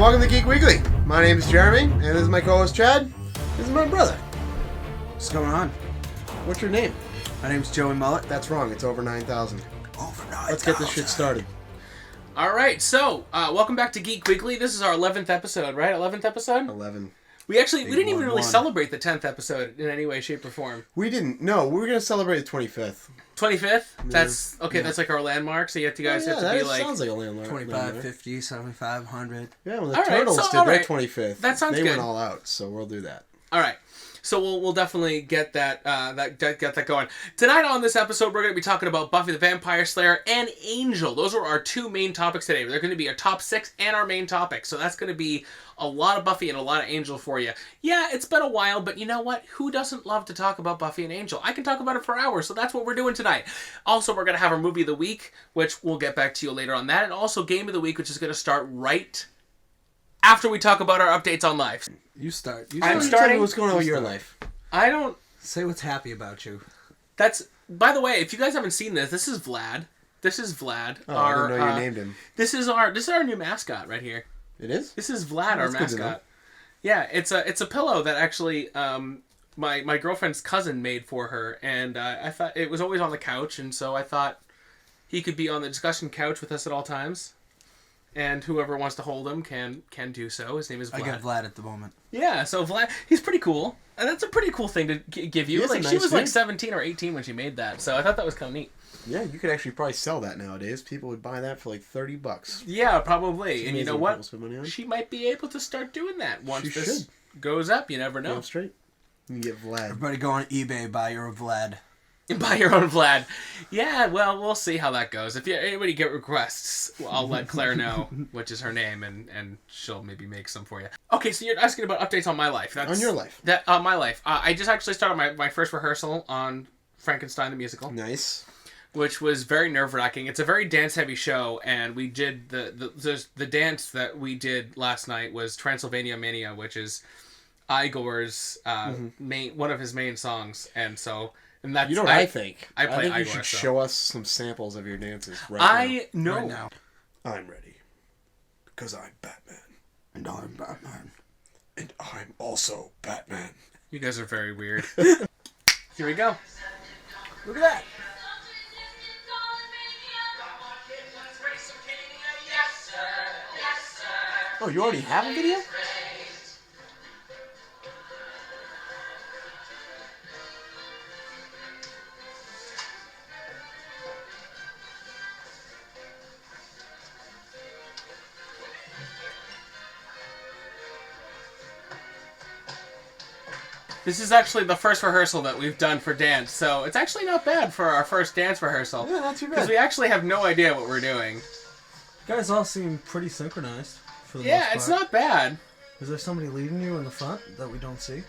welcome to Geek Weekly. My name is Jeremy, and this is my co-host Chad. This is my brother. What's going on? What's your name? My name's Joey Mullet. That's wrong. It's over 9,000. Over 9,000. Let's get this shit started. All right, so welcome back to Geek Weekly. This is our 11th episode, right? 11th episode? 11. We didn't even really 1-1. celebrate the 10th episode in any way, shape, or form. We didn't. No, we were going to celebrate the 25th. 25th? That's Yeah. That's like our landmark, so you guys have to be like... sounds like a landmark. 25, 50, 75, 100. Yeah, when the All right, Turtles so- did all their right. 25th, That sounds they good. went all out, so we'll do that. All right. So we'll definitely get that going. Tonight on this episode, we're going to be talking about Buffy the Vampire Slayer and Angel. Those are our two main topics today. They're going to be our top 6 and our main topic. So that's going to be a lot of Buffy and a lot of Angel for you. Yeah, it's been a while, but you know what? Who doesn't love to talk about Buffy and Angel? I can talk about it for hours, so that's what we're doing tonight. Also, we're going to have our movie of the week, which we'll get back to you later on that, and also game of the week, which is going to start right after we talk about our updates on life. You start. I'm Tell me starting- what's going on with your life. I don't... Say what's happy about you. That's, by the way, if you guys haven't seen this is Vlad. This is Vlad. Oh, I didn't know you named him. This is our new mascot right here. It is? This is Vlad, our That's good to know. mascot. Yeah, it's a pillow that actually my girlfriend's cousin made for her, and I thought it was always on the couch, and so I thought he could be on the discussion couch with us at all times. And whoever wants to hold him can do so. His name is Vlad. I got Vlad at the moment. Yeah, so Vlad, he's pretty cool. And that's a pretty cool thing to give you. He is a Like, she nice was like dude. 17 or 18 when she made that, so I thought that was kind of neat. Yeah, you could actually probably sell that nowadays. People would buy that for like $30. Yeah, probably. It's And you know amazing what? people spend money on it. She might be able to start doing that once She this should. goes up. You never know. Damn straight. You can get Vlad. Everybody go on eBay, buy your Vlad. Buy your own Vlad. Yeah, well, we'll see how that goes. If anybody get requests, I'll let Claire know, which is her name, and she'll maybe make some for you. Okay, so you're asking about updates on my life. That's, On your life. My life. I just actually started my first rehearsal on Frankenstein the Musical, Nice. which was very nerve-wracking. It's a very dance-heavy show, and we did the dance that we did last night was Transylvania Mania, which is Igor's one of his main songs, and so... And that's, You know what I think? I play think you Igor, should so. show us some samples of your dances right know. Right now. now. I'm ready. Because I'm Batman. And I'm Batman. And I'm also Batman. You guys are very weird. Here we go. Look at that. Oh, you already have a video? This is actually the first rehearsal that we've done for dance, so it's actually not bad for our first dance rehearsal. Yeah, not too Because bad. we actually have no idea what we're doing. You guys all seem pretty synchronized for the Yeah, most it's part. not bad. Is there somebody leading you in the front that we don't see?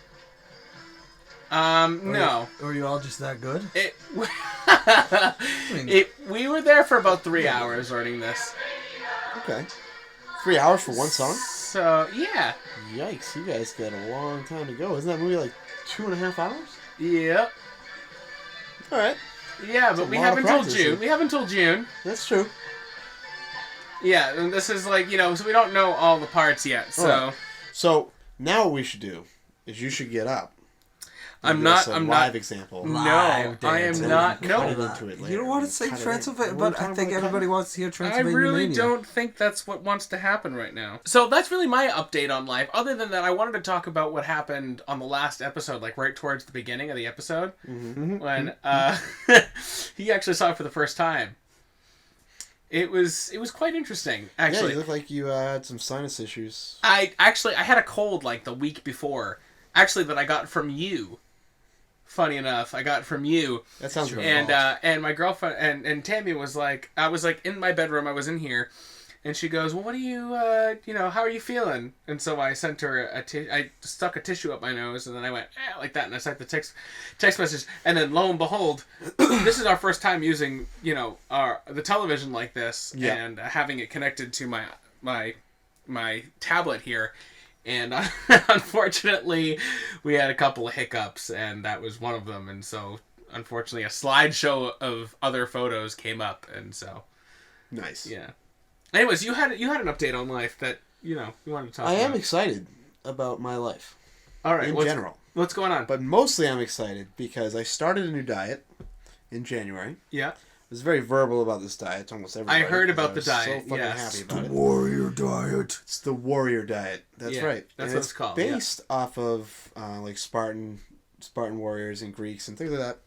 No. Or are you all just that good? It, mean- we were there for about 3 hours learning this. Okay. 3 hours for one song? So, yeah. Yikes, you guys got a long time to go. Isn't that movie like 2.5 hours? Yep. Alright, Yeah, but a we lot have of until practice June. here. We have until June. that's true. Yeah, and this is like, so we don't know all the parts yet, so... Alright. So, now what we should do is you should get up. I'm Give not- us a I'm live not- example. No, Live I dance. am not. Cut No, it into it later. You don't want to say Cut it in. Transylvania, What are we but I talking think about everybody cutting? wants to hear I Transylvania really Mania. don't think that's what wants to happen right now. So that's really my update on life. Other than that, I wanted to talk about what happened on the last episode, like right towards the beginning of the episode, when he actually saw it for the first time. It was quite interesting, Yeah, actually. you look like you had some sinus issues. I had a cold like the week before, actually, that I got from you. Funny enough, I got from you. That sounds right. And my girlfriend and Tammy was like, I was like in my bedroom, I was in here, and she goes, well, what are you, how are you feeling? And so I sent her I stuck a tissue up my nose, and then I went, like that, and I sent the text message, and then lo and behold, this is our first time using, the television like this, Yeah. and having it connected to my tablet here. And unfortunately, we had a couple of hiccups, and that was one of them. And so, unfortunately, a slideshow of other photos came up, and so Nice. yeah. Anyways, you had an update on life that you wanted to talk I about. am excited about my life All right, in general. What's going on? But mostly I'm excited because I started a new diet in January. Yeah. I was very verbal about this diet to almost everybody. I heard about the 'cause I was diet, So fucking yes. happy about it. Warrior diet. It's the warrior diet. That's Yeah, right. that's And what it's called, Based off of like Spartan warriors and Greeks and things like that.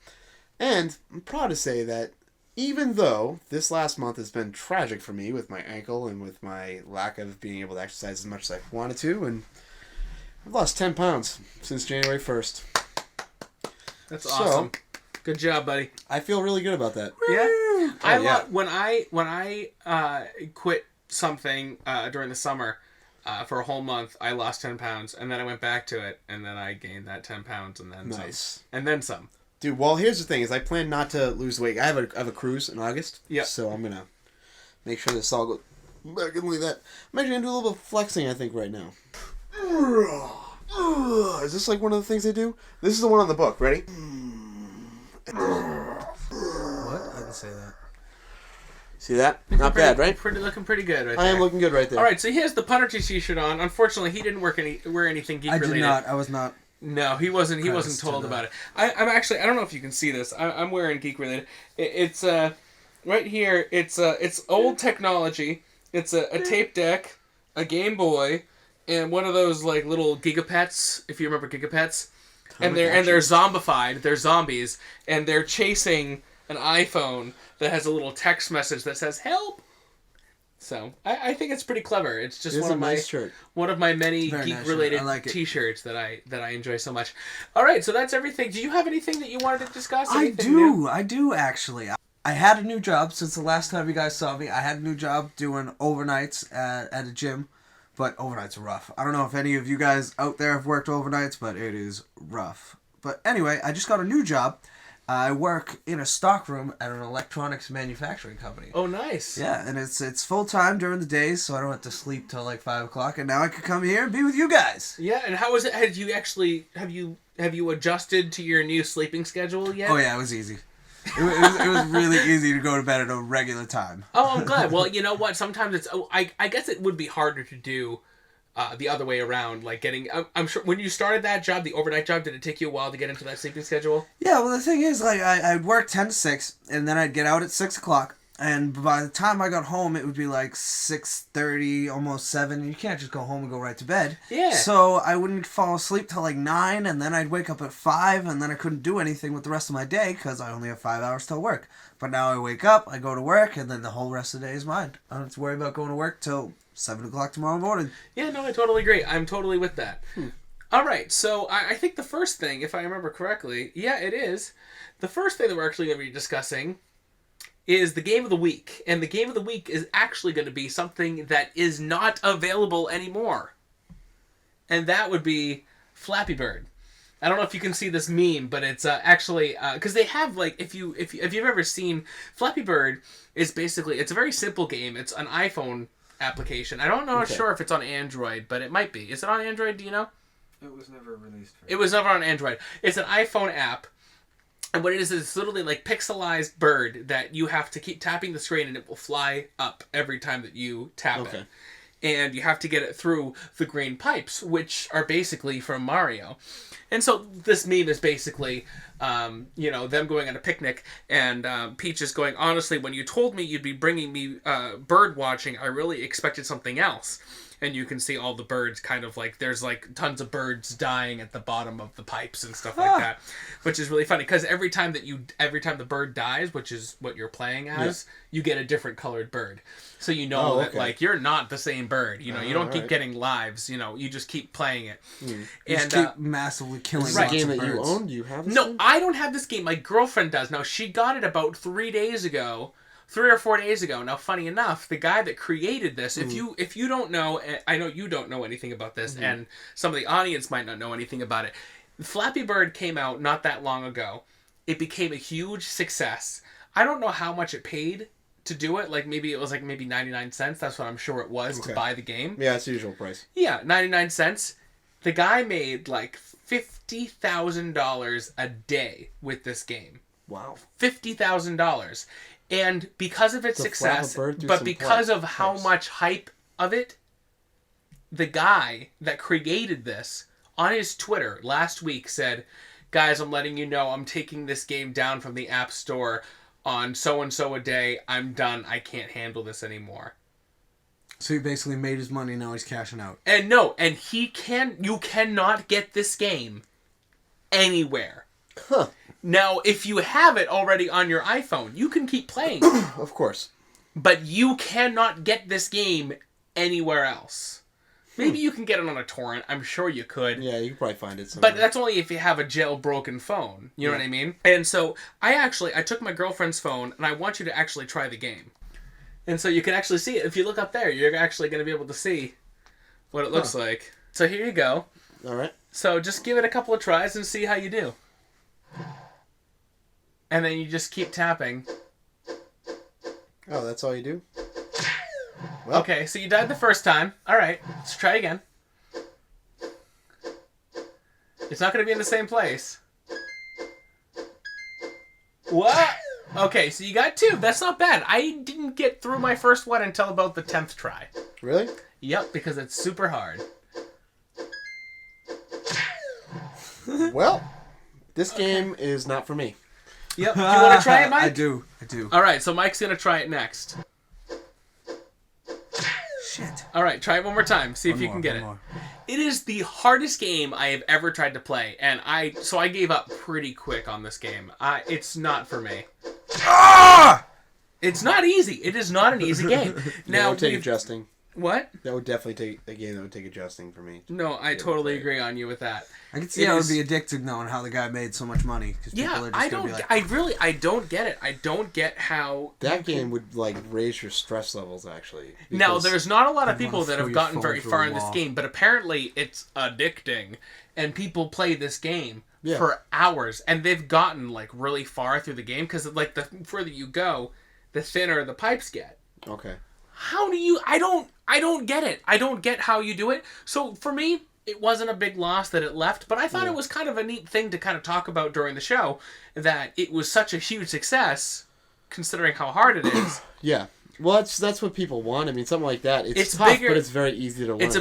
And I'm proud to say that even though this last month has been tragic for me with my ankle and with my lack of being able to exercise as much as I wanted to, and I've lost 10 pounds since January 1st. That's So- awesome. Good job, buddy. I feel really good about that. Yeah. yeah. When I quit something during the summer for a whole month, I lost 10 pounds, and then I went back to it, and then I gained that 10 pounds, and then Nice. some. And then some. Dude, well, here's the thing: is I plan not to lose weight. I have a cruise in August. Yeah. So I'm gonna make sure this all goes back and leave that. I'm actually gonna do a little bit of flexing. I think right now. Is this like one of the things they do? This is the one on the book. Ready? What? I didn't say that. See that? Not bad, right? Looking pretty good right I there. am looking good right there. All right, so he has the punter t-shirt on. Unfortunately, he didn't wear anything geek I related. did not. I was not. No, he wasn't. He Credits wasn't to told the- about it. I'm actually. I don't know if you can see this. I'm wearing geek related. It's right here. It's old technology. It's a tape deck, a Game Boy, and one of those like little Gigapets. If you remember Gigapets, and they're zombified. They're zombies, and they're chasing an iPhone that has a little text message that says "Help." So I think it's pretty clever. It's just It's one a of nice shirt. one of my many Very nice geek-related shirt. I like it. T-shirts that I enjoy so much. All right, so that's everything. Do you have anything that you wanted to discuss? I Anything new? do actually. I had a new job since the last time you guys saw me. I had a new job doing overnights at a gym, but overnights are rough. I don't know if any of you guys out there have worked overnights, but it is rough. But anyway, I just got a new job. I work in a stockroom at an electronics manufacturing company. Oh, nice. Yeah, and it's full time during the days, so I don't have to sleep till like 5 o'clock. And now I could come here and be with you guys. Yeah, and how is it? Have you adjusted to your new sleeping schedule yet? Oh yeah, it was easy. It was really easy to go to bed at a regular time. Oh, I'm glad. Well, you know what? Sometimes it's. I guess it would be harder to do the other way around. Like getting. I'm sure when you started that job, the overnight job, did it take you a while to get into that sleeping schedule? Yeah, well the thing is, like I'd work 10 to 6, and then I'd get out at 6 o'clock. And by the time I got home, it would be like 6:30, almost 7. You can't just go home and go right to bed. Yeah. So I wouldn't fall asleep till like 9, and then I'd wake up at 5, and then I couldn't do anything with the rest of my day because I only have 5 hours till work. But now I wake up, I go to work, and then the whole rest of the day is mine. I don't have to worry about going to work till 7 o'clock tomorrow morning. Yeah, no, I totally agree. I'm totally with that. All right, so I think the first thing, if I remember correctly, yeah, it is. The first thing that we're actually going to be discussing is the game of the week. And the game of the week is actually going to be something that is not available anymore. And that would be Flappy Bird. I don't know if you can see this meme, but it's actually because they have like if you've ever seen Flappy Bird is basically it's a very simple game. It's an iPhone application. I don't know sure if it's on Android, but it might be. Is it on Android? Do you know? It was never released. It was never on Android. It's an iPhone app. And what it is it's literally like pixelized bird that you have to keep tapping the screen and it will fly up every time that you tap it. And you have to get it through the green pipes, which are basically from Mario. And so this meme is basically, them going on a picnic and Peach is going, honestly, when you told me you'd be bringing me bird watching, I really expected something else. And you can see all the birds kind of like, there's like tons of birds dying at the bottom of the pipes and stuff like that, which is really funny because every time the bird dies, which is what you're playing as, you get a different colored bird. So you know that like you're not the same bird, you don't keep getting lives, you just keep playing it. You And just keep massively killing Is it a lots game of that you birds. own? Do you have this No, game? I don't have this game. My girlfriend does. Now, she got it about 3 or 4 days ago. Now, funny enough, the guy that created this, if you don't know, I know you don't know anything about this, and some of the audience might not know anything about it. Flappy Bird came out not that long ago. It became a huge success. I don't know how much it paid to do it. Like, maybe it was like 99 cents. That's what I'm sure it was to buy the game. Yeah, it's the usual price. Yeah, 99 cents. The guy made like $50,000 a day with this game. Wow. $50,000. And because of its So success, Flappy Bird threw but some because price. of how much hype of it, the guy that created this on his Twitter last week said, "Guys, I'm letting you know I'm taking this game down from the App Store on so-and-so a day. I'm done. I can't handle this anymore." So he basically made his money, now he's cashing out. And you cannot get this game anywhere. Huh. Now, if you have it already on your iPhone, you can keep playing it. Of course. But you cannot get this game anywhere else. Maybe you can get it on a torrent. I'm sure you could. Yeah, you can probably find it somewhere. But that's only if you have a jailbroken phone. You know what I mean? And so, I took my girlfriend's phone, and I want you to actually try the game. And so you can actually see it. If you look up there, you're actually going to be able to see what it looks like. So here you go. All right. So just give it a couple of tries and see how you do. And then you just keep tapping. Oh, that's all you do? Well. Okay, so you died the first time. All right, let's try again. It's not going to be in the same place. What? Okay, so you got 2. That's not bad. I didn't get through my first one until about the 10th try. Really? Yep, because it's super hard. Well, this game is not for me. Yep. You want to try it, Mike? I do. All right, so Mike's going to try it next. Shit. All right, try it one more time. See if you can get it. More. It is the hardest game I have ever tried to play, and I gave up pretty quick on this game. It's not for me. Ah! It's not easy. It is not an easy game. That would take adjusting. What? That would definitely take a game that would take adjusting for me. No, I totally agree on you with that. I can see how it would be addictive knowing how the guy made so much money. Yeah, I don't get it. I don't get how... That game would, raise your stress levels, actually. Now, there's not a lot of people that throw have your gotten phone very through far a in this wall. game, but apparently it's addicting. And people play this game Yeah. for hours, and they've gotten, really far through the game, because, the further you go, the thinner the pipes get. Okay. How do you... I don't get it. I don't get how you do it. So, for me... It wasn't a big loss that it left, but I thought it was kind of a neat thing to kind of talk about during the show, that it was such a huge success, considering how hard it is. Yeah. Well, that's what people want. I mean, something like that. It's tough, bigger, but it's very easy to learn. It's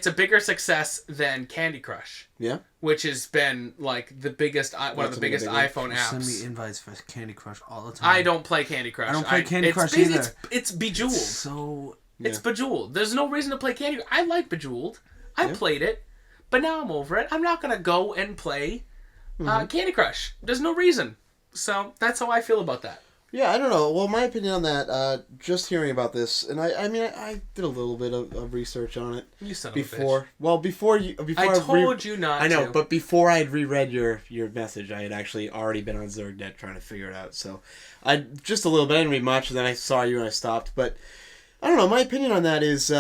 a bigger success than Candy Crush. Yeah? Which has been, one of the biggest iPhone apps. Send me invites for Candy Crush all the time. I don't play Candy Crush. I don't play Candy Crush either. It's Bejeweled. It's It's Bejeweled. There's no reason to play Candy Crush. I like Bejeweled. I played it, but now I'm over it. I'm not going to go and play Candy Crush. There's no reason. So that's how I feel about that. Yeah, I don't know. Well, my opinion on that, just hearing about this, and I did a little bit of research on it. You son before. of a bitch. Well, before I told you not to. I know, but before I had reread your message, I had actually already been on ZergNet trying to figure it out. So, just a little bit. I didn't read much, and then I saw you and I stopped. But, I don't know. My opinion on that is...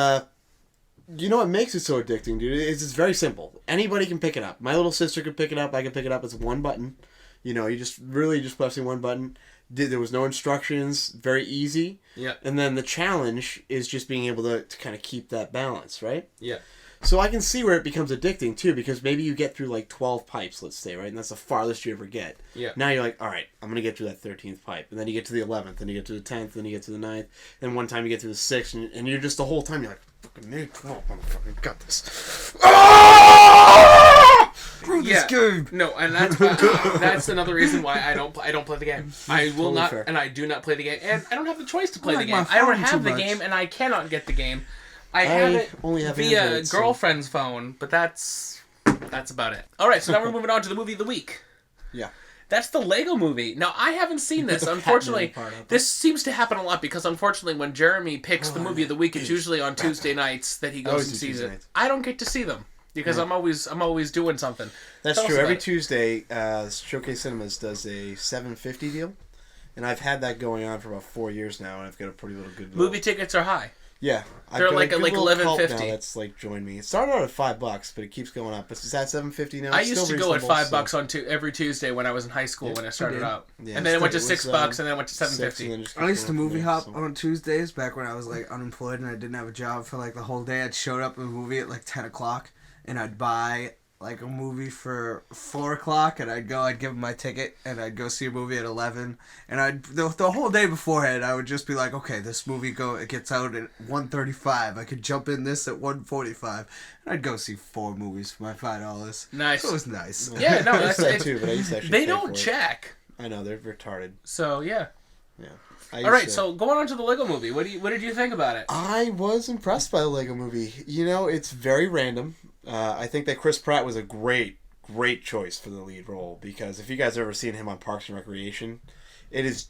you know what makes it so addicting, dude? It's very simple. Anybody can pick it up. My little sister can pick it up. I can pick it up. It's one button. You know, you just pressing one button. There was no instructions. Very easy. Yeah. And then the challenge is just being able to kind of keep that balance, right? Yeah. So I can see where it becomes addicting, too, because maybe you get through, 12 pipes, let's say, right? And that's the farthest you ever get. Yeah. Now you're like, all right, I'm going to get through that 13th pipe. And then you get to the 11th, and you get to the 10th, and you get to the 9th. Then one time you get to the 6th, and you're just the whole time, you're like, fucking need 12, motherfucker, got this. Screw this game. No, and that's another reason why I don't play the game. I will Totally not, fair. and I do not play the game, and I don't have the choice to play I the like game. my I don't phone have too the much. game, and I cannot get the game. I have it only have via Android, so- girlfriend's phone, but that's about it. All right, so now we're moving on to the movie of the week. Yeah. That's the Lego Movie. Now, I haven't seen this. The Unfortunately, Batman part of it. this seems to happen a lot because, unfortunately, when Jeremy picks the movie of the week, it's usually on Tuesday nights that he goes Always and do sees Tuesday it. nights. I don't get to see them because I'm always doing something. That's Tell us true. about Every it. Tuesday, Showcase Cinemas does a $7.50 deal. And I've had that going on for about 4 years now, and I've got a pretty good Movie tickets are high. Yeah, They're I've got like- a good like little cult $11.50. now that's joined me. It started out at $5, but it keeps going up. It's at $7.50 now. I It's used still to go at reasonable, $5 on every Tuesday when I was in high school when it started did. out, Yeah, and then it went to was, $6, and then it went to $6, $7.50. and then just I used to kept going movie from hop there, on Tuesdays back when I was unemployed and I didn't have a job for the whole day. I'd showed up in a movie at 10 o'clock and I'd buy like a movie for 4:00, and I'd give him my ticket, and I'd go see a movie at 11, and the whole day beforehand, I would just be like, okay, this movie it gets out at 1:35. I could jump in this at 1:45, and I'd go see 4 movies for my $5. Nice. So it was nice. Yeah, no, that's that it. too, but I used to actually They pay don't for it. check. I know, they're retarded. So yeah. Yeah. All right, so going on to the Lego Movie. What did you think about it? I was impressed by the Lego Movie. You know, it's very random. I think that Chris Pratt was a great choice for the lead role, because if you guys have ever seen him on Parks and Recreation, it is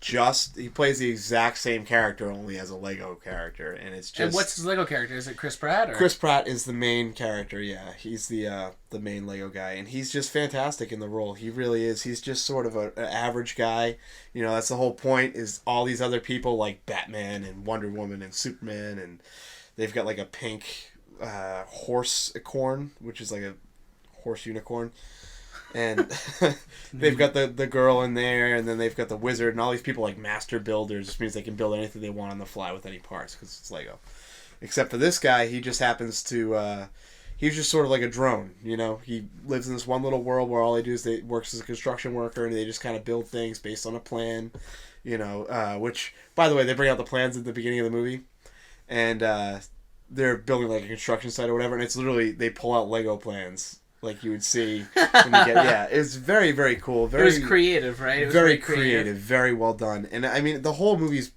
he plays the exact same character, only as a Lego character, and it's just... And what's his Lego character? Is it Chris Pratt? Or? Chris Pratt is the main character, yeah. He's the main Lego guy, and he's just fantastic in the role. He really is. He's just sort of an average guy. You know, that's the whole point, is all these other people like Batman and Wonder Woman and Superman, and they've got like a pink horse acorn, which is like a horse unicorn. And they've got the girl in there, and then they've got the wizard, and all these people like master builders, which means they can build anything they want on the fly with any parts, because it's Lego. Except for this guy, he just happens to... he's just sort of like a drone, you know? He lives in this one little world where all he does is works as a construction worker, and they just kind of build things based on a plan, you know, which, by the way, they bring out the plans at the beginning of the movie, and they're building like a construction site or whatever, and it's literally, they pull out Lego plans, like you would see when you get... Yeah, it's very, very cool. It was creative, right? It was very creative, very well done. And I mean, the whole movie's...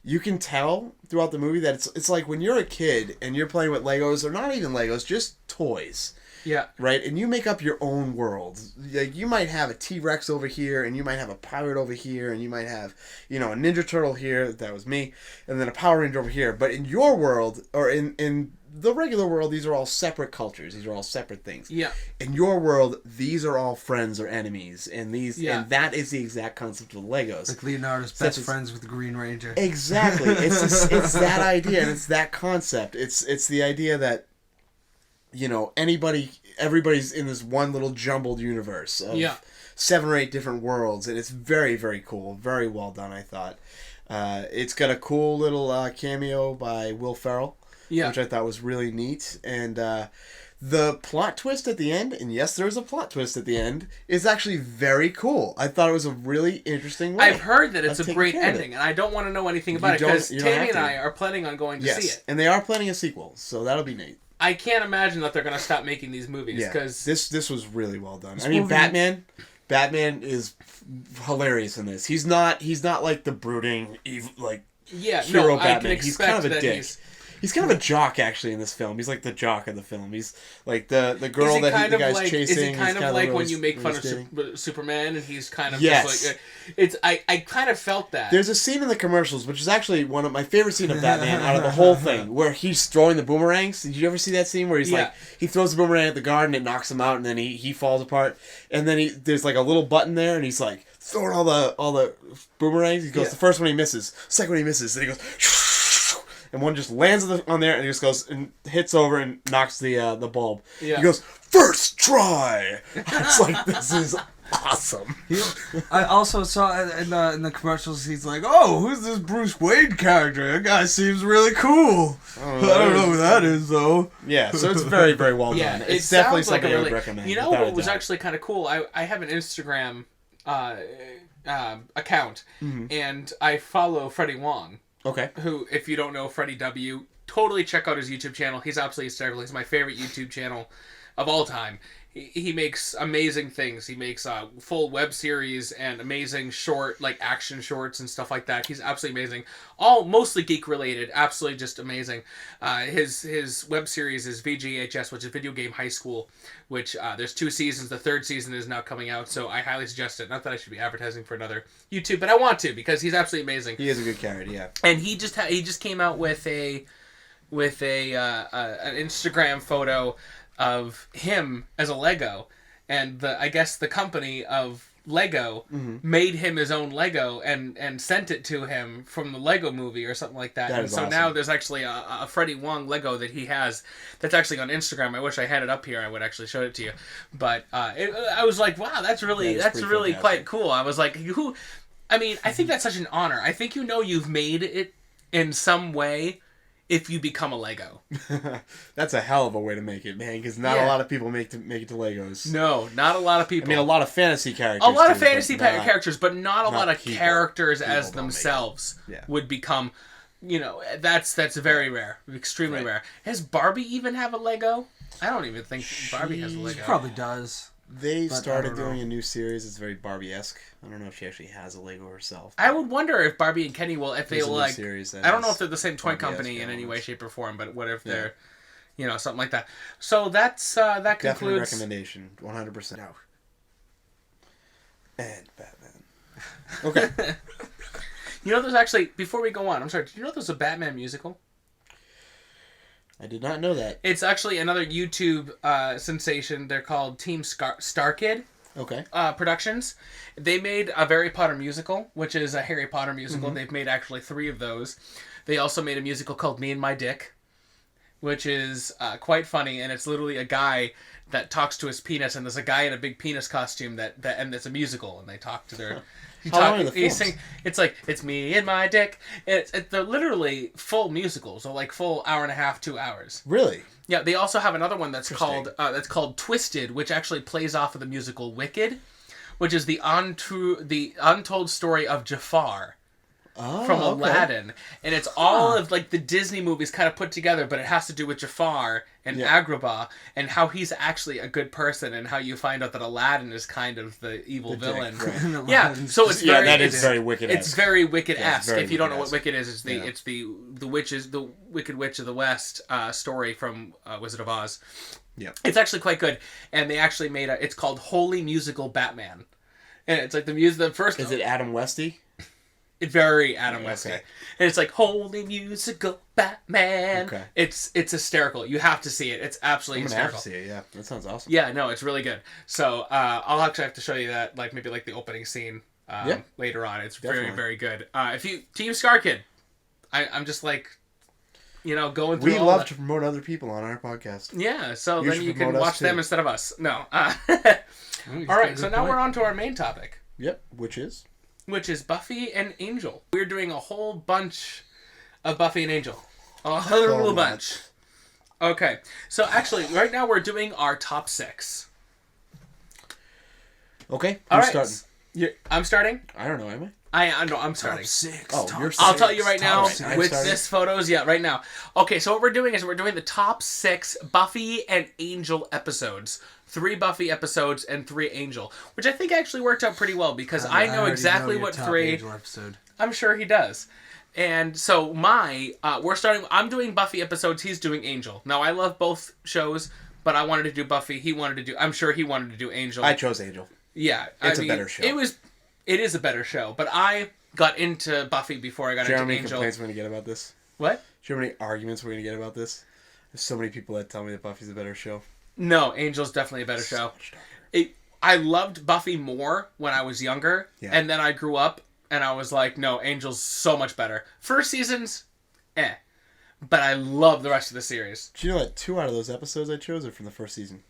You can tell throughout the movie that it's like when you're a kid and you're playing with Legos, or not even Legos, just toys. Yeah. Right? And you make up your own world. Like, you might have a T-Rex over here, and you might have a pirate over here, and you might have, you know, a Ninja Turtle here, that was me, and then a Power Ranger over here. But in your world, or in the regular world, these are all separate cultures. These are all separate things. Yeah. In your world, these are all friends or enemies, and and that is the exact concept of Legos. Like Leonardo's best friends with the Green Ranger. Exactly. It's that idea, and it's that concept. It's the idea that, you know, everybody's in this one little jumbled universe of 7 or 8 different worlds, and it's very, very cool. Very well done, I thought. It's got a cool little cameo by Will Ferrell, which I thought was really neat. And the plot twist at the end, and yes, there's a plot twist at the end, is actually very cool. I thought it was a really interesting way. I've heard that it's a great ending, and I don't want to know anything about it, because Tammy and I are planning on going to see it. And they are planning a sequel, so that'll be neat. I can't imagine that they're going to stop making these movies, because... This was really well done. I mean, Batman is hilarious in this. He's not like the brooding, evil, like, hero Batman. He's kind of a dick. He's kind of a jock, actually, in this film. He's like the jock of the film. He's like the girl that the guy's chasing. Is it kind of like when you make fun of Superman, and he's kind of just like... I kind of felt that. There's a scene in the commercials, which is actually one of my favorite scenes of Batman out of the whole thing, where he's throwing the boomerangs. Did you ever see that scene where he's like, he throws the boomerang at the guard, and it knocks him out, and then he falls apart, and then there's like a little button there, and he's like throwing all the boomerangs. He goes, the first one he misses, second one he misses, then he goes... And one just lands on there, and he just goes and hits over and knocks the bulb. Yeah. He goes, "First try!" It's like, this is awesome. I also saw in the commercials, he's like, "Oh, who's this Bruce Wayne character? That guy seems really cool." I don't know who that is, though. Yeah, so it's very, very well done. It's definitely something I would recommend. You know what was actually kind of cool? I have an Instagram account, and I follow Freddie Wong. Okay. Who, if you don't know Freddie W., totally check out his YouTube channel. He's absolutely hysterical. He's my favorite YouTube channel of all time. He makes amazing things. He makes full web series and amazing short, like action shorts and stuff like that. He's absolutely amazing. All mostly geek related. Absolutely just amazing. His web series is VGHS, which is Video Game High School, which there's 2 seasons. The 3rd season is now coming out, so I highly suggest it. Not that I should be advertising for another YouTube, but I want to, because he's absolutely amazing. He is a good character, yeah. And he just came out with an Instagram photo of him as a Lego, and I guess the company of Lego made him his own Lego and sent it to him from the Lego movie or something like that. And so awesome. Now there's actually a Freddie Wong Lego that he has that's actually on Instagram. I wish I had it up here. I would actually show it to you. But I was like, wow, that's really quite cool. I was like, I think that's such an honor. I think you've made it in some way if you become a Lego. That's a hell of a way to make it, man, because not a lot of people make it to Legos. No, not a lot of people. I mean, a lot of fantasy characters. A lot of do, fantasy but not- characters, but not a lot of people. characters People as don't make it. themselves Yeah. would become. You know, that's very rare, extremely rare. Has Barbie even have a Lego? I don't even think Barbie has a Lego. She probably does. They But I started don't know. doing a new series. It's very Barbie-esque. I don't know if she actually has a Lego herself. I would wonder if Barbie and Kenny will, if they There's a will new like. series that I don't know has if they're the same toy Barbie-esque company in any way, elements. shape, or form, but what if Yeah. they're, you know, something like that. So that's that Definite concludes. recommendation, 100%. No. And Batman. Okay. You know, there's actually, before we go on, I'm sorry. Did you know there's a Batman musical? I did not know that. It's actually another YouTube sensation. They're called Team Star Kid Okay. Productions. They made a Harry Potter musical, which is a Harry Potter musical. Mm-hmm. They've made actually 3 of those. They also made a musical called Me and My Dick, which is quite funny, and it's literally a guy that talks to his penis, and there's a guy in a big penis costume and it's a musical, and they talk to their. How long are the films? It's like, it's me and my dick. They're literally full musicals, so like full hour and a half, 2 hours. Really? Yeah, they also have another one that's Interesting. called Twisted, which actually plays off of the musical Wicked, which is the untold story of Jafar from okay. Aladdin, and it's all of like the Disney movies kind of put together, but it has to do with Jafar and Agrabah and how he's actually a good person, and how you find out that Aladdin is kind of the evil The dick, villain. right. Yeah, so it's Yeah, very that is it's- very Wicked-esque. It's very Wicked-esque. very If you don't know what Wicked-esque. Wicked is, it's the Wicked Witch of the West story from Wizard of Oz. Yeah. It's actually quite good, and they actually made it's called Holy Musical Batman, and it's like the first. Is it Adam Westy? It's very Adam Westy, Okay. and it's like Holy Musical Batman. Okay. It's hysterical. You have to see it. It's absolutely I'm gonna have hysterical. to see it. Yeah, that sounds awesome. Yeah, no, it's really good. So I'll actually have to show you that, like maybe like the opening scene later on. It's Definitely. very, very good. If you Team Scar Kid, I'm just like, going through. We all love that. to promote other people on our podcast. Yeah, so You then should you can promote us watch them too. instead of us. No. Oh, All right, so now we're on to our main topic, Yep, which is? which is Buffy and Angel. We're doing a whole bunch of Buffy and Angel. A whole bunch. Okay, so actually, right now we're doing our top 6. Okay, All who's right, starting? I'm starting. I don't know, am I? I'm starting. Top 6. Oh, top you're six, I'll tell you right now top six. with starting. this photos. Yeah, right now. Okay, so what we're doing is we're doing the top 6 Buffy and Angel episodes. 3 Buffy episodes and 3 Angel, which I think actually worked out pretty well because I know already exactly your what top 3. Angel episode. I'm sure he does. And so I'm doing Buffy episodes, he's doing Angel. Now I love both shows, but I wanted to do Buffy, I'm sure he wanted to do Angel. I chose Angel. Yeah. It's a better show. It is a better show, but I got into Buffy before I got Do you know how into many Angel. complaints we're going to get about this? What? Do you know how many arguments we're going to get about this? There's so many people that tell me that Buffy's a better show. No, Angel's definitely a better show. Much darker. I loved Buffy more when I was younger, Yeah. and then I grew up, and I was like, no, Angel's so much better. First season's, but I love the rest of the series. Do you know that 2 out of those episodes I chose are from the first season?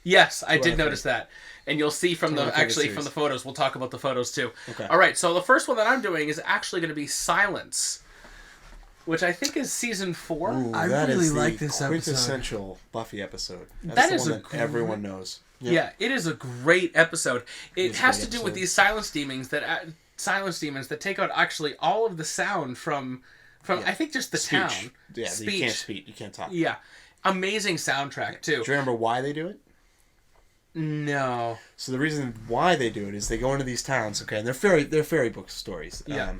Yes, I out did of notice 3. that. And you'll see from Two out of 3 from series. the photos. We'll talk about the photos too. Okay. All right, so the first one that I'm doing is actually going to be Silence, which I think is season 4. Ooh, I that really is the like this episode. quintessential Buffy episode. That's That the is one a that everyone knows. Yep. Yeah, it is a great episode. It It's a has great to do with episode. these silence demons that take out actually all of the sound from I think just the Speech. town. Yeah, Speech. you can't speak. You can't talk. Yeah. Amazing soundtrack too. Do you remember why they do it? No. So the reason why they do it is they go into these towns, okay, and they're fairy book stories. Yeah.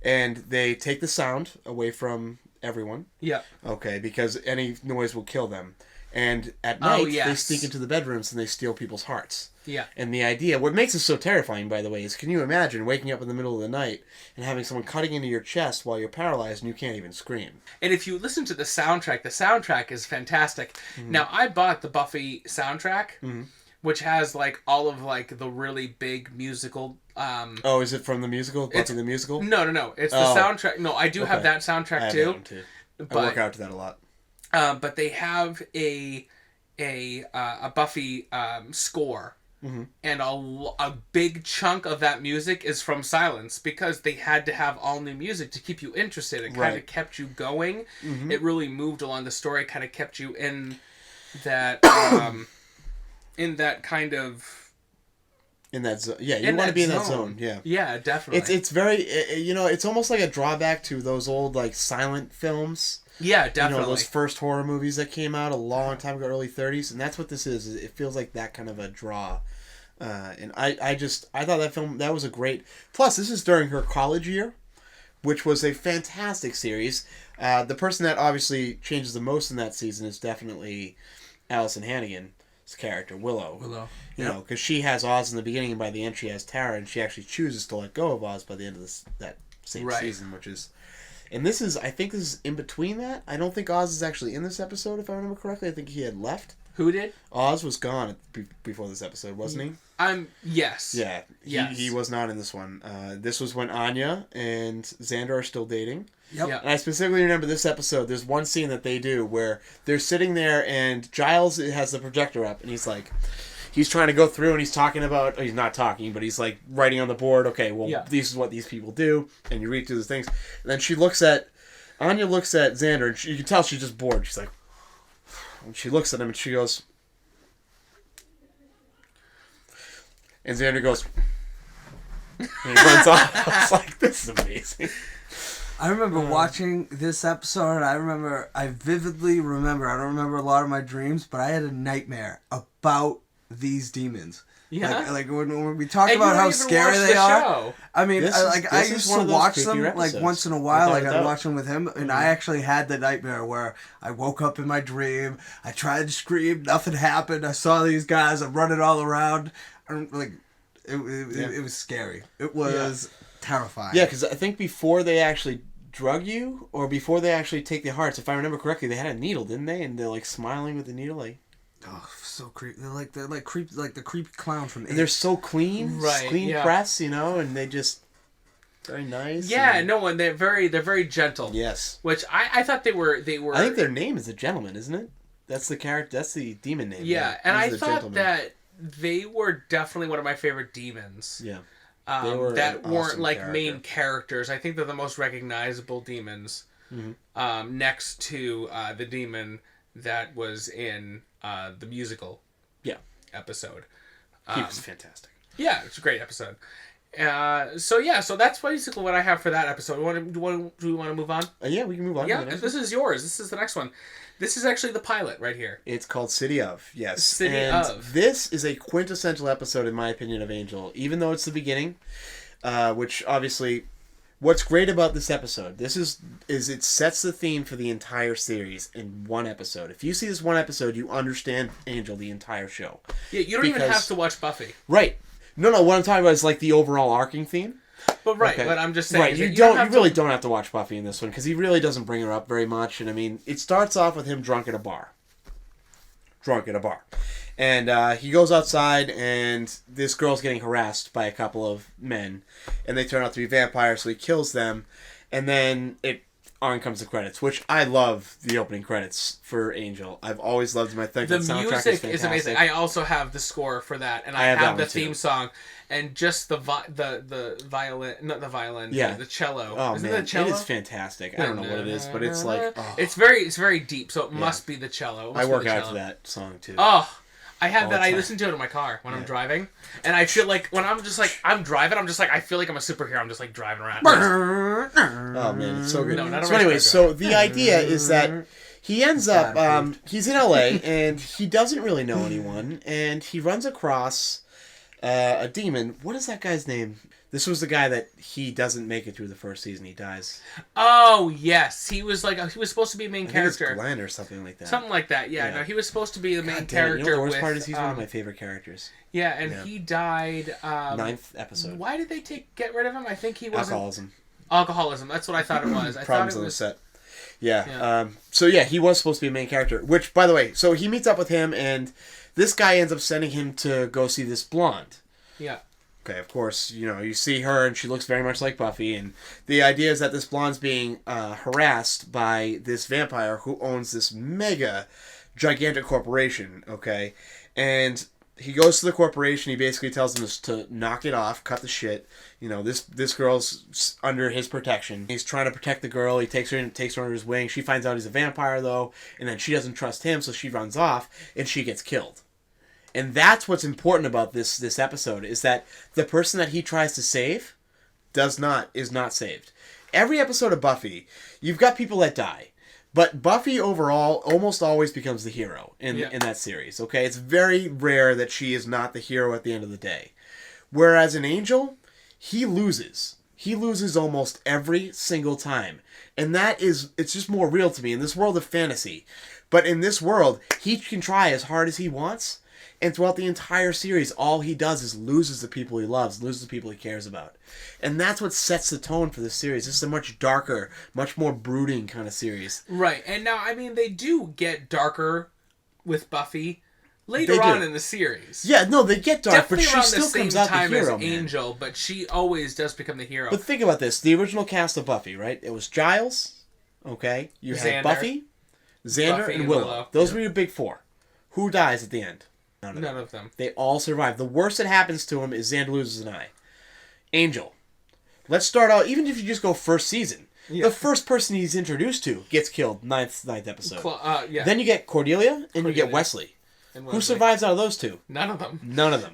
And they take the sound away from everyone, Yeah. okay, because any noise will kill them. And at night, they yes. sneak into the bedrooms and they steal people's hearts. Yeah. And the idea, what makes it so terrifying, by the way, is can you imagine waking up in the middle of the night and having someone cutting into your chest while you're paralyzed and you can't even scream? And if you listen to the soundtrack is fantastic. Mm-hmm. Now I bought the Buffy soundtrack, which has like all of like the really big musical Oh, is it from the musical? Buffy the Musical? No. It's the Oh. soundtrack. No, I do have Okay. that I soundtrack have too. that one too. I But work out to that a lot. but they have a Buffy score and a big chunk of that music is from silence because they had to have all new music to keep you interested. It kind of kept you going. It really moved along the story, kind of kept you in that kind of... In that zone. Yeah, you want to be in that zone. Yeah. Yeah, definitely. It's very, it's almost like a drawback to those old, like, silent films. Yeah, definitely. You know, those first horror movies that came out a long time ago, early 30s, and that's what this is. It feels like that kind of a draw. And I thought that film, that was a great... Plus, this is during her college year, which was a fantastic series. The person that obviously changes the most in that season is definitely Allison Hannigan's character, Willow. You know, because she has Oz in the beginning, and by the end she has Tara, and she actually chooses to let go of Oz by the end of that same season, which is... And this is, I think this is in between that. I don't think Oz is actually in this episode, if I remember correctly. I think he had left. Who did? Oz was gone before this episode, wasn't he? Yes. Yeah. He was not in this one. This was when Anya and Xander are still dating. Yep. Yeah. And I specifically remember this episode. There's one scene that they do where they're sitting there and Giles has the projector up and he's like... He's trying to go through and he's talking about... He's not talking, but he's like writing on the board, okay, well, this is what these people do. And you read through the things. And then Anya looks at Xander and you can tell she's just bored. She's like... And she looks at him and she goes... And Xander goes... And he runs off. I was like, this is amazing. I remember watching this episode. I vividly remember, I don't remember a lot of my dreams, but I had a nightmare about these demons. Yeah. Like when we talk about how scary they are. I mean, I used to watch them like once in a while. Like I'd watch them with him, and I actually had the nightmare where I woke up in my dream. I tried to scream, nothing happened. I saw these guys. I'm running all around. It was scary. It was terrifying. Yeah, because I think before they actually drug you, or before they actually take the hearts, if I remember correctly, they had a needle, didn't they? And they're like smiling with the needle, like. Oh, so creepy! They're like creepy, like the creepy clown from. And they're so clean, clean press, and they just very nice. Yeah, and they're very gentle. Yes, which I thought they were. I think their name is the Gentleman, isn't it? That's the character. That's the demon name. Yeah, and I thought that they were definitely one of my favorite demons. Yeah, that weren't like character. Main characters. I think they're the most recognizable demons. Next to the demon that was in the musical episode. He was fantastic. Yeah, it's a great episode. So that's basically what I have for that episode. Do we want to move on? Yeah, we can move on. Yeah, to the next this is yours. This is the next one. This is actually the pilot right here. It's called City of. Yes. City of. This is a quintessential episode, in my opinion, of Angel. Even though it's the beginning, which obviously... What's great about this episode, is it sets the theme for the entire series in one episode. If you see this one episode, you understand Angel the entire show. Yeah, you don't even have to watch Buffy. Right. No, what I'm talking about is like the overall arcing theme. But but I'm just saying. Right, you really don't have to watch Buffy in this one, because he really doesn't bring her up very much. And I mean, it starts off with him drunk at a bar. And he goes outside, and this girl's getting harassed by a couple of men, and they turn out to be vampires, so he kills them, and then on comes the credits, which I love the opening credits for Angel. I've always loved them. I think the music is amazing. I also have the score for that, and I have the theme song, and just the violin, not the violin, the cello. Oh, Isn't man, it cello? it is fantastic. I don't know what it is, but it's like... Oh. It's very deep, so it must be the cello. I work out to that song, too. Oh, I have that. I listen to it in my car when I'm driving, and I feel like when I'm just like I'm driving, I'm just like I feel like I'm a superhero. I'm just like driving around. Oh man, it's so good. No, not so anyway, the idea is that he ends up he's in LA and he doesn't really know anyone, and he runs across a demon. What is that guy's name? This was the guy that he doesn't make it through the first season. He dies. Oh yes, he was supposed to be a main character. It's Glenn or something like that. Something like that. Yeah. No, he was supposed to be the main character. You know, the worst part is he's one of my favorite characters. Yeah, and he died. 9th episode. Why did they get rid of him? I think he was alcoholism. That's what I thought it was. Problems on the set. Yeah. So he was supposed to be a main character. Which, by the way, so he meets up with him, and this guy ends up sending him to go see this blonde. Yeah. Okay, of course, you see her, and she looks very much like Buffy, and the idea is that this blonde's being harassed by this vampire who owns this mega, gigantic corporation, okay? And he goes to the corporation. He basically tells them to knock it off, cut the shit. You know, this girl's under his protection. He's trying to protect the girl. He takes her under his wing. She finds out he's a vampire, though, and then she doesn't trust him, so she runs off, and she gets killed. And that's what's important about this episode, is that the person that he tries to save is not saved. Every episode of Buffy, you've got people that die. But Buffy overall almost always becomes the hero in that series, okay? It's very rare that she is not the hero at the end of the day. Whereas in Angel, he loses. He loses almost every single time. And it's just more real to me in this world of fantasy. But in this world, he can try as hard as he wants. And throughout the entire series, all he does is loses the people he loves, loses the people he cares about. And that's what sets the tone for this series. This is a much darker, much more brooding kind of series. Right. And now, I mean, they do get darker with Buffy later on in the series. Yeah, no, they get dark, Definitely but she around still the same comes out time the hero, as man. Angel, but she always does become the hero. But think about this. The original cast of Buffy, right? It was Giles, okay? You had Buffy, Xander, and Willow. Those were your big four. Who dies at the end? None of them. They all survive. The worst that happens to him is Xander loses an eye. Angel. Let's start out, even if you just go first season. Yeah. The first person he's introduced to gets killed, ninth episode. Then you get Cordelia, and you get Wesley. Who survives out of those two? None of them. None of them.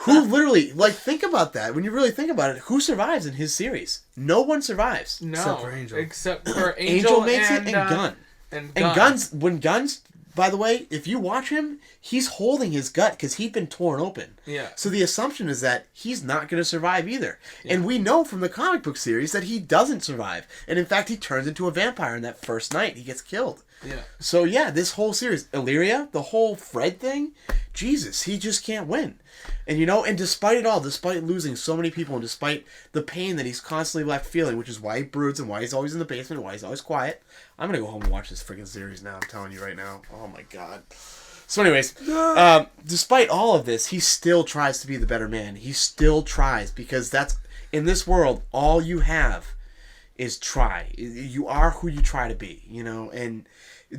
Who literally, think about that. When you really think about it, who survives in his series? No one survives. No. Except for Angel. Except for Angel makes and, it, and Gunn. And Gunn's, when Gunn's, by the way, if you watch him, he's holding his gut because he'd been torn open. Yeah. So the assumption is that he's not going to survive either. Yeah. And we know from the comic book series that he doesn't survive. And in fact, he turns into a vampire in that first night. He gets killed. Yeah. So yeah, this whole series, Illyria, the whole Fred thing, Jesus, he just can't win. And and despite it all, despite losing so many people, and despite the pain that he's constantly left feeling, which is why he broods and why he's always in the basement, why he's always quiet, I'm going to go home and watch this freaking series now, I'm telling you right now. Oh my God. So anyways, despite all of this, he still tries to be the better man. He still tries, because that's, in this world, all you have is try. You are who you try to be, and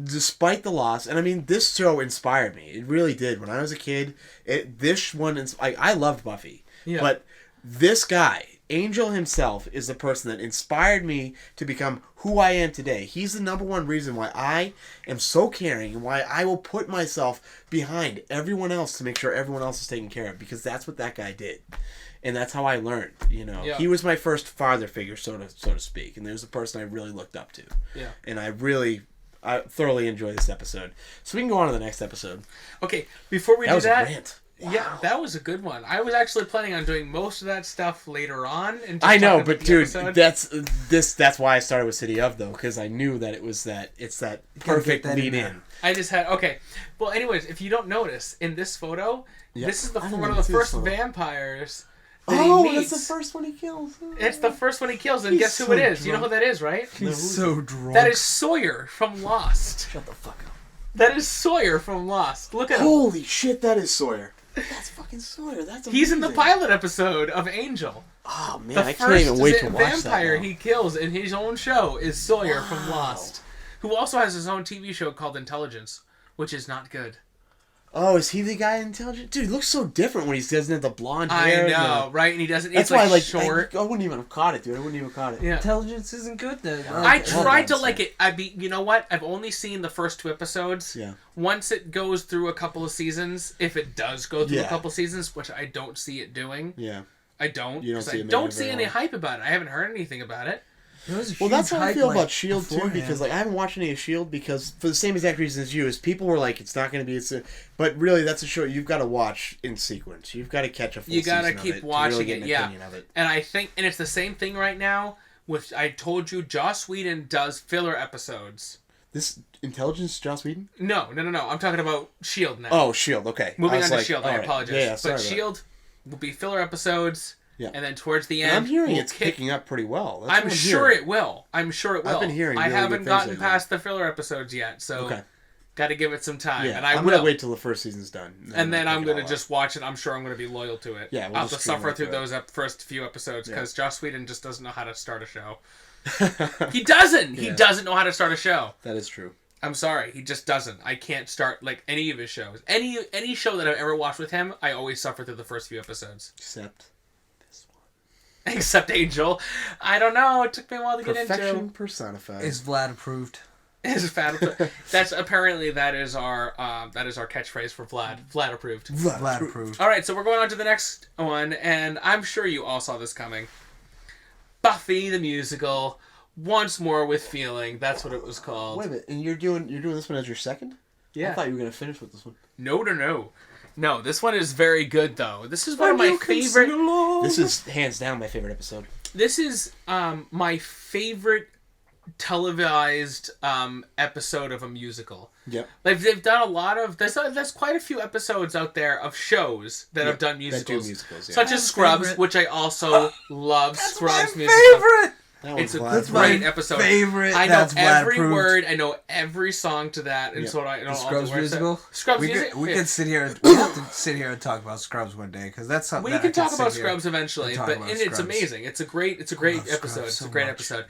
despite the loss, and I mean, this show inspired me. It really did. When I was a kid, I loved Buffy. Yeah. But this guy, Angel himself, is the person that inspired me to become who I am today. He's the number one reason why I am so caring and why I will put myself behind everyone else to make sure everyone else is taken care of, because that's what that guy did. And that's how I learned, Yeah. He was my first father figure, so to speak. And there's a person I really looked up to. Yeah. And I thoroughly enjoy this episode. So we can go on to the next episode. Okay, before we do that... That was a rant. Wow. Yeah, that was a good one. I was actually planning on doing most of that stuff later on. And I know, but dude, that's why I started with City of, though, because I knew that it's that perfect lead in. I just had... Okay. Well, anyways, if you don't notice, in this photo, this is one of the first vampires... That's the first one he kills. It's the first one he kills, and guess who it is? Drunk. You know who that is, right? He's so drunk. That is Sawyer from Lost. Shut the fuck up. That is Sawyer from Lost. Look at him. Holy shit, that is Sawyer. That's fucking Sawyer. That's amazing. He's in the pilot episode of Angel. Oh, man, I can't even wait to watch that. The first vampire he kills in his own show is Sawyer from Lost, who also has his own TV show called Intelligence, which is not good. Oh, is he the guy in Intelligence? Dude, he looks so different when he doesn't have the blonde hair. I know, right? And he doesn't. That's why, short. I wouldn't even have caught it, dude. I wouldn't even have caught it. Yeah. Intelligence isn't good then. I tried to like it. You know what? I've only seen the first 2 episodes. Yeah. Once it goes through a couple of seasons, if it does go through a couple of seasons, which I don't see it doing. Yeah. I don't. You don't see it. I don't see any hype about it. I haven't heard anything about it. Well, that's how I feel about S.H.I.E.L.D. too, because I haven't watched any of S.H.I.E.L.D. because for the same exact reason as you, is people were like, it's not going to be, but really that's a show you've got to watch in sequence. You've got to catch a full season of it. You got to keep watching it, yeah. And I think, and it's the same thing right now with, I told you, Joss Whedon does filler episodes. This Intelligence, Joss Whedon? No. I'm talking about S.H.I.E.L.D. now. Oh, S.H.I.E.L.D., okay. Moving on to S.H.I.E.L.D., I apologize. Yeah, but S.H.I.E.L.D. will be filler episodes. Yeah. And then towards the end, I'm hearing it's picking up pretty well. I'm sure it will. I've been hearing. I haven't gotten past the filler episodes yet, so got to give it some time. Yeah, and I'm gonna wait till the first season's done, and then I'm gonna just watch it. I'm sure I'm gonna be loyal to it. Yeah, I'll have to suffer through those first few episodes because Joss Whedon just doesn't know how to start a show. He doesn't. He doesn't know how to start a show. That is true. I'm sorry, he just doesn't. I can't start like any of his shows. Any show that I've ever watched with him, I always suffer through the first few episodes. Except this one. Except Angel. I don't know. It took me a while to get Perfection into. personified. Is Vlad approved? Is Vlad. That's apparently that is our catchphrase for Vlad. Vlad approved. Vlad approved. All right, so we're going on to the next one, and I'm sure you all saw this coming. Buffy the musical. Once More with Feeling. That's what it was called. Wait a minute, and you're doing this one as your second? Yeah. I thought you were gonna finish with this one. No, this one is very good though. This is one of my favorite. This is hands down my favorite episode. This is my favorite televised episode of a musical. Yep. Like they've done a lot of there's quite a few episodes out there of shows that have done musicals, yeah. such as Scrubs, favorite. which I also love. That's Scrubs my musical. favorite. It's a That's great episode. Favorite. I know That's Vlad every approved. word. I know every song to that, and so I know The all Scrubs the words. musical. Scrubs We music. could sit here. We have to sit here and talk about Scrubs one day because that's something. We that can I could talk about sit here Scrubs eventually, and talk but about it's Scrubs. amazing. It's a great love episode. Scrubs It's so a great much. episode.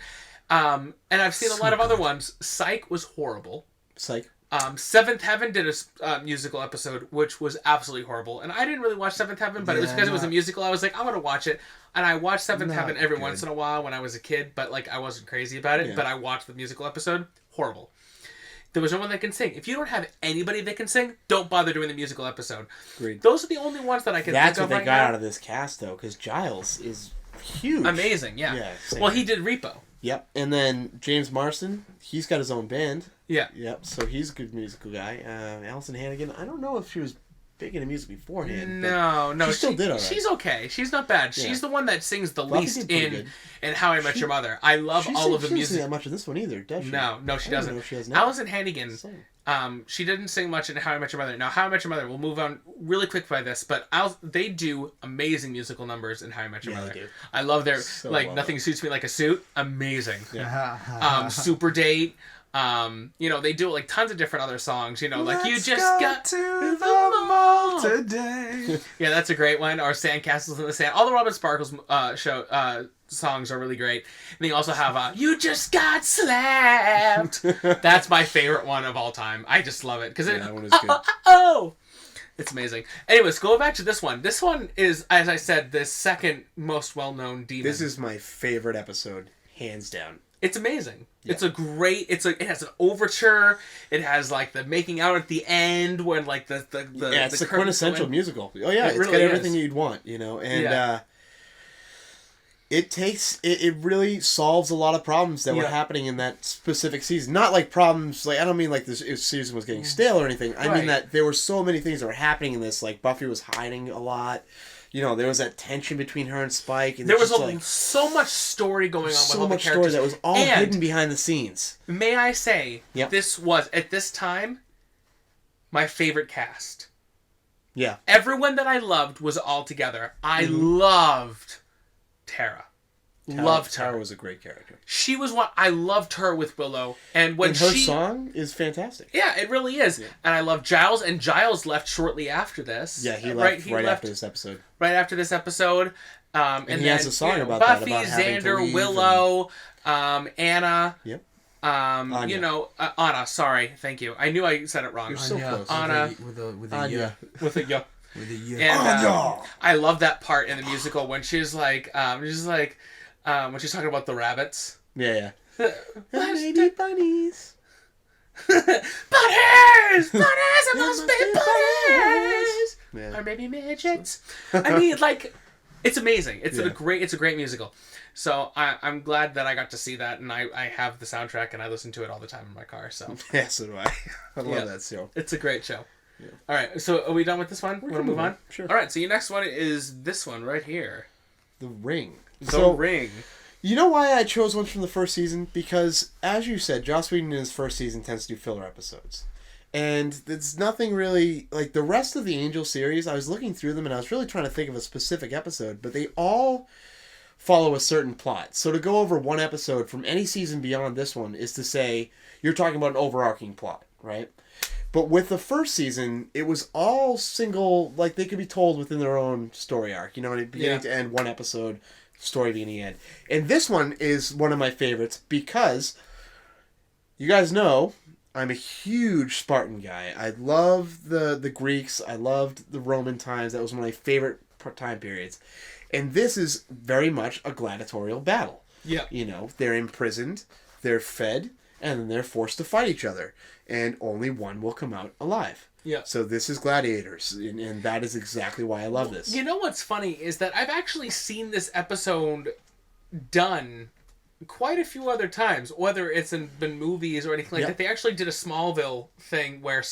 And I've seen a So lot of other good. ones. Psych was horrible. Psych. Seventh Heaven did a musical episode, which was absolutely horrible. And I didn't really watch Seventh Heaven, but it was Yeah, because it was a not- musical. I was like, I'm gonna watch it, and I watched Seventh Not Heaven every good. once in a while when I was a kid. But like, I wasn't crazy about it. Yeah. But I watched the musical episode. Horrible. There was no one that can sing. If you don't have anybody that can sing, don't bother doing the musical episode. Agreed. Those are the only ones that I can That's think what of they right got now. out of this cast though, because Giles is huge. Amazing, yeah. Yeah, same. Well, he did Repo. Yep. And then James Marsden, he's got his own band. Yeah. Yep. So he's a good musical guy. Allison Hannigan, I don't know if she was big into music beforehand. No, she still did all right. She's okay. She's not bad. Yeah. She's the one that sings the Buffy least did pretty in good. How I Met Your Mother. I love all of the She doesn't music. sing that much of this one either, does she? No, she I don't doesn't. know if she has now. Allison Hannigan, she didn't sing much in How I Met Your Mother. Now, How I Met Your Mother, we'll move on really quick by this, but they do amazing musical numbers in How I Met Your Yeah, Mother. they do. I love their, So like, well Nothing Suits Me Like a Suit. Amazing. Yeah. Super Date. They do like tons of different other songs, like You Let's Just go Got to the mall today. Yeah, that's a great one. Or Sandcastles in the Sand. All the Robin Sparkles songs are really great. And they also have You Just Got Slapped. That's my favorite one of all time. I just love it. Because that one is good. it's amazing. Anyways, going back to this one. This one is, as I said, the second most well-known demon. This is my favorite episode, hands down. It's amazing. Yeah. It's a great. It has an overture. It has like the making out at the end when like the Yeah, it's the a curtains quintessential go in. musical. Oh yeah, It it's really got everything is. you'd want, and Yeah. it really solves a lot of problems that were Yeah. happening in that specific season. Not like problems like I don't mean like this season was getting stale or anything. I Right. mean that there were so many things that were happening in this. Like Buffy was hiding a lot. There was that tension between her and Spike. And There was just, so much story going on with so all the much story characters. that was all And hidden behind the scenes. may I say, Yep. this was at this time my favorite cast. Yeah. Everyone that I loved was all together. I Mm-hmm. loved Tara. Loved her. Tara was a great character. She was one. I loved her with Willow, and when And her she song is fantastic. yeah, it really is. Yeah. And I love Giles, and Giles left shortly after this. Yeah, he left right after this episode. Right after this episode. And he then, has a song about that, Buffy, about having to Xander, leave Willow, Anna. Yep. Anna. Sorry, thank you. I knew I said it wrong. You're so close. Anna. With a Anya. With a yo. with a yeah. And Anya. I love that part in the musical when she's like, when she's talking about the rabbits. Yeah. Maybe bunnies. Butters! Butters! It must be butters! Yeah. Or maybe midgets. I mean, like, it's amazing. It's Yeah. a great musical. So I'm glad that I got to see that, and I have the soundtrack, and I listen to it all the time in my car. So Yeah, so do I. I love Yeah. that show. it's a great show. Yeah. All right, so are we done with this one? Want to move on? Sure. All right, so your next one is this one right here. The Ring. The Ring. You know why I chose ones from the first season? Because, as you said, Joss Whedon in his first season tends to do filler episodes. And it's nothing really... Like, the rest of the Angel series, I was looking through them and I was really trying to think of a specific episode, but they all follow a certain plot. So to go over one episode from any season beyond this one is to say, you're talking about an overarching plot, right? But with the first season, it was all single... Like, they could be told within their own story arc. Beginning to end, one episode... Story beginning end. And this one is one of my favorites because you guys know I'm a huge Spartan guy. I love the Greeks. I loved the Roman times. That was one of my favorite time periods. And this is very much a gladiatorial battle. Yeah. You know, they're imprisoned, they're fed, and then they're forced to fight each other. And only one will come out alive. Yeah. So this is gladiators, and that is exactly why I love this. You know what's funny is that I've actually seen this episode done quite a few other times, whether it's been movies or anything like that. They actually did a Smallville thing where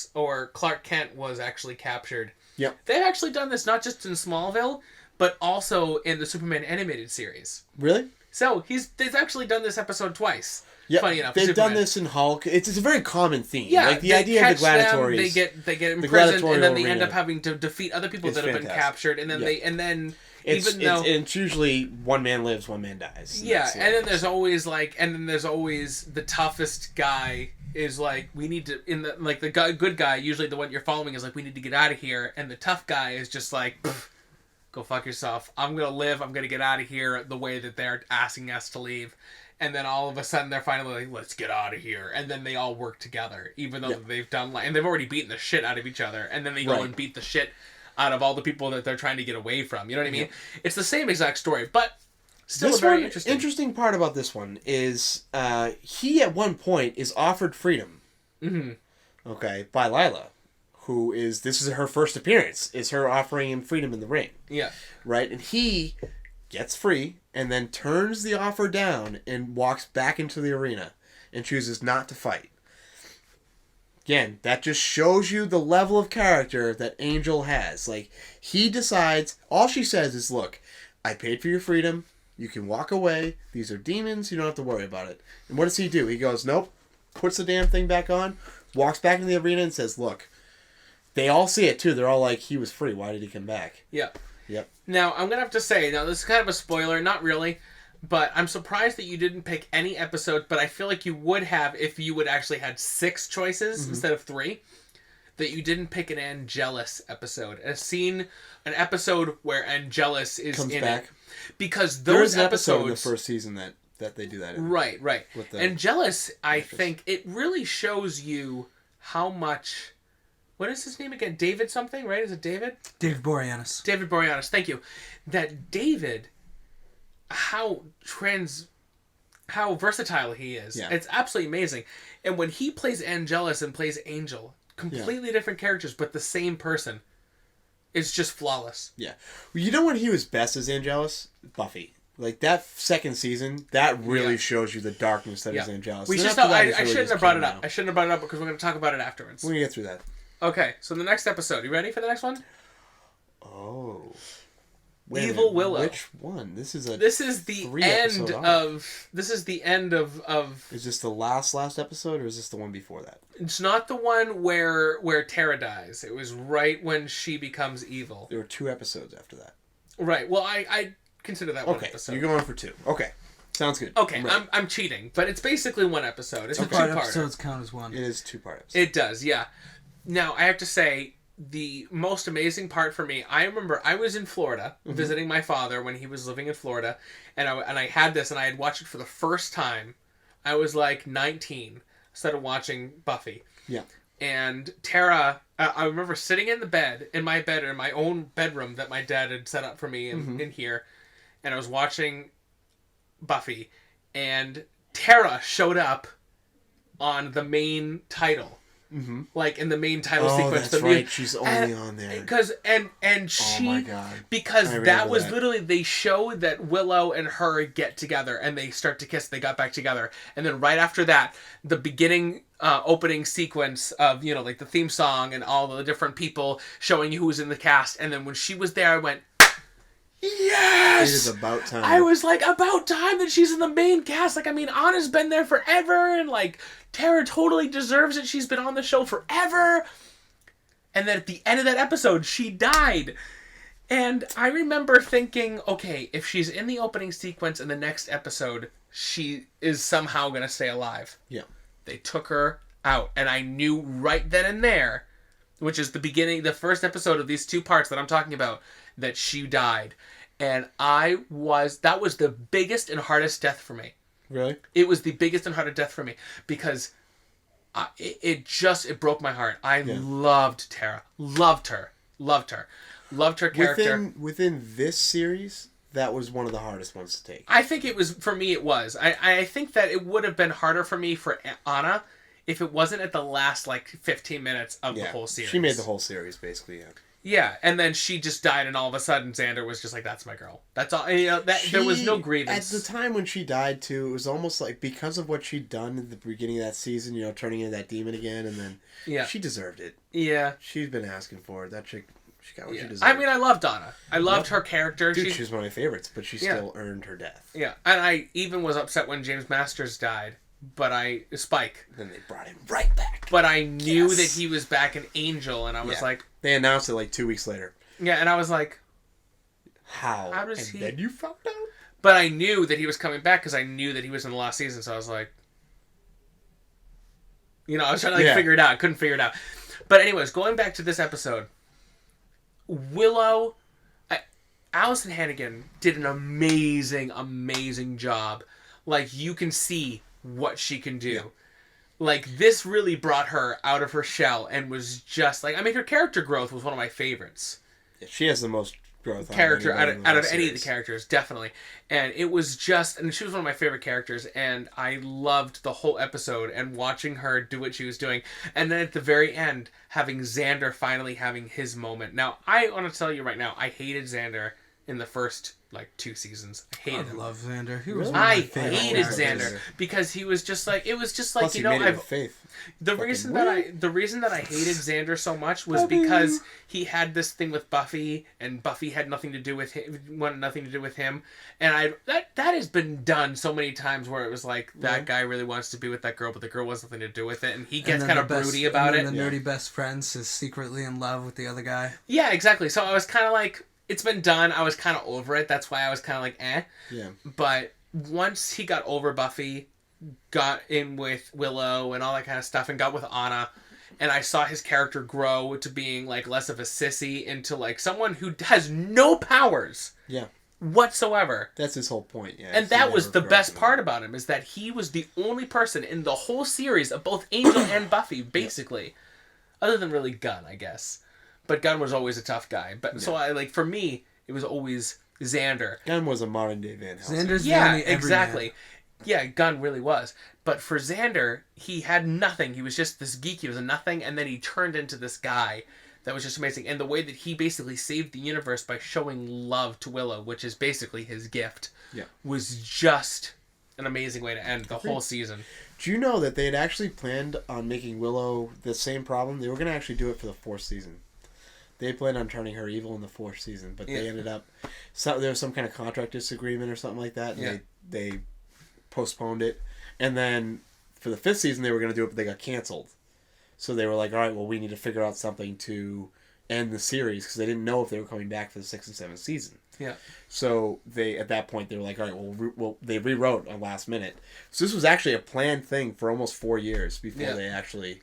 Clark Kent was actually captured. Yep. They've actually done this not just in Smallville, but also in the Superman animated series. Really? So they've actually done this episode twice. Yeah, funny enough, they've Superman. done this in Hulk. It's a very common theme. Yeah, like the idea of the gladiators. They get imprisoned, and then they end up having to defeat other people that have been fantastic. captured, and then it's usually one man lives, one man dies. Yeah, and then there's always the toughest guy is like, we need to, the good guy, usually the one you're following is like, we need to get out of here, and the tough guy is just like, go fuck yourself. I'm gonna live. I'm gonna get out of here the way that they're asking us to leave. And then all of a sudden they're finally like, let's get out of here. And then they all work together, even though they've done and they've already beaten the shit out of each other. And then they go and beat the shit out of all the people that they're trying to get away from. You know what I mean? It's the same exact story, but still very interesting. Interesting part about this one is he at one point is offered freedom. Mm-hmm. Okay, by Lila, this is her first appearance. Is her offering him freedom in the ring. Yeah. Right, and he gets free and then turns the offer down and walks back into the arena and chooses not to fight. Again, that just shows you the level of character that Angel has. Like, he decides, all she says is, look, I paid for your freedom, you can walk away, these are demons, you don't have to worry about it. And what does he do? He goes, nope, puts the damn thing back on, walks back into the arena and says, look, they all see it too, they're all like, he was free, why did he come back? Yeah. Yep. Now, I'm going to have to say, this is kind of a spoiler, not really, but I'm surprised that you didn't pick any episode, but I feel like you would have if you would actually had 6 choices instead of 3, that you didn't pick an Angelus episode. An episode where Angelus is Comes in back. it. Because There's those an episode in the episodes... first season that they do that in. Right. With the Angelus, I think, it really shows you how much... What is his name again? David something, right? Is it David? David Boreanaz. David Boreanaz, thank you. That David, how versatile he is. Yeah. It's absolutely amazing. And when he plays Angelus and plays Angel, completely different characters, but the same person, it's just flawless. Yeah. Well, you know when he was best as Angelus? Buffy. Like, that second season, that really shows you the darkness that is Angelus. I shouldn't have brought it up. I shouldn't have brought it up because we're going to talk about it afterwards. We're going to get through that. Okay, so the next episode. You ready for the next one? Oh. Evil Willow. Which one? This is the end of. Is this the last episode, or is this the one before that? It's not the one where Tara dies. It was right when she becomes evil. There were 2 episodes after that. Right. Well, I consider that one episode. You're going for 2. Okay. Sounds good. Okay, I'm cheating, but it's basically one episode. It's a 2-parter. Episodes count as one. It is 2-part episode. It does, yeah. Now, I have to say, the most amazing part for me, I remember I was in Florida visiting my father when he was living in Florida, and I had this, and I had watched it for the first time. I was like 19, started watching Buffy. Yeah. And Tara, I remember sitting in my own bedroom that my dad had set up for me in here, and I was watching Buffy, and Tara showed up on the main title. Mm-hmm. Like in the main title sequence. That's right. She's only on there. And she, oh my God. Because that was literally, they showed that Willow and her get together and they start to kiss. They got back together, and then right after that, the beginning opening sequence of like the theme song and all the different people showing you who was in the cast. And then when she was there, I went, yes! It is about time. I was like, about time that she's in the main cast. Like, I mean, Anna's been there forever, and like, Tara totally deserves it. She's been on the show forever. And then at the end of that episode, she died. And I remember thinking, okay, if she's in the opening sequence in the next episode, she is somehow going to stay alive. Yeah. They took her out. And I knew right then and there, which is the first episode of these 2 parts that I'm talking about, that she died. And that was the biggest and hardest death for me. Really? It was the biggest and hardest death for me because it broke my heart. I loved Tara. Loved her character. Within this series, that was one of the hardest ones to take. I think it was, for me, it was. I think that it would have been harder for me for Anna if it wasn't at the last, 15 minutes of the whole series. She made the whole series, basically, Yeah, and then she just died, and all of a sudden Xander was just like, that's my girl. That's all. There was no grievance. At the time when she died, too, it was almost like, because of what she'd done at the beginning of that season, turning into that demon again, and then she deserved it. Yeah. She's been asking for it. That chick, she got what she deserved. I mean, I loved Anna. I loved her character. Dude, she was one of my favorites, but she still earned her death. Yeah, and I even was upset when James Masters died. But Spike. Then they brought him right back. But I knew that he was back in Angel, and I was like... They announced it 2 weeks later. Yeah, and I was like... How? How does he... then you found out? But I knew that he was coming back, because I knew that he was in the last season, so I was like... I was trying to figure it out. I couldn't figure it out. But anyways, going back to this episode... Willow... Allison Hannigan did an amazing job. You can see what she can do. This really brought her out of her shell and was just her character growth was one of my favorites. Yeah, she has the most growth character out of any of the characters, definitely. And it was just, and she was one of my favorite characters, and I loved the whole episode and watching her do what she was doing. And then at the very end, having Xander finally having his moment. Now, I want to tell you right now, I hated Xander in the first 2 seasons. I hated him. I love Xander. He was I hated Xander because he was just like, it was just like, Plus he made it with Faith. The reason that I hated Xander so much was because he had this thing with Buffy, and Buffy had nothing to do with him, wanted nothing to do with him, and that has been done so many times where it was like that guy really wants to be with that girl, but the girl wants nothing to do with it, and he gets kind of broody about it. And the nerdy best friends is secretly in love with the other guy. Yeah, exactly. So I was kind of like, it's been done. I was kind of over it. That's why I was kind of like, eh. Yeah. But once he got over Buffy, got in with Willow and all that kind of stuff, and got with Anna, and I saw his character grow to being less of a sissy into someone who has no powers. Yeah. Whatsoever. That's his whole point. Yeah. And that was the best part about him, is that he was the only person in the whole series of both Angel and Buffy, basically, other than really Gunn, I guess. But Gunn was always a tough guy. But so for me, it was always Xander. Gunn was a modern day Van Helsing. Xander's the only exactly. Yeah, Gunn really was. But for Xander, he had nothing. He was just this geek. He was a nothing, and then he turned into this guy that was just amazing. And the way that he basically saved the universe by showing love to Willow, which is basically his gift, was just an amazing way to end the whole season. Do you know that they had actually planned on making Willow the same problem? They were going to actually do it for the 4th season. They planned on turning her evil in the 4th season, but they ended up... there was some kind of contract disagreement or something like that, and they postponed it. And then for the 5th season, they were going to do it, but they got canceled. So they were like, all right, well, we need to figure out something to end the series, because they didn't know if they were coming back for the 6th and 7th season. Yeah. So at that point, they were like, all right, well, they rewrote on last minute. So this was actually a planned thing for almost 4 years before they actually...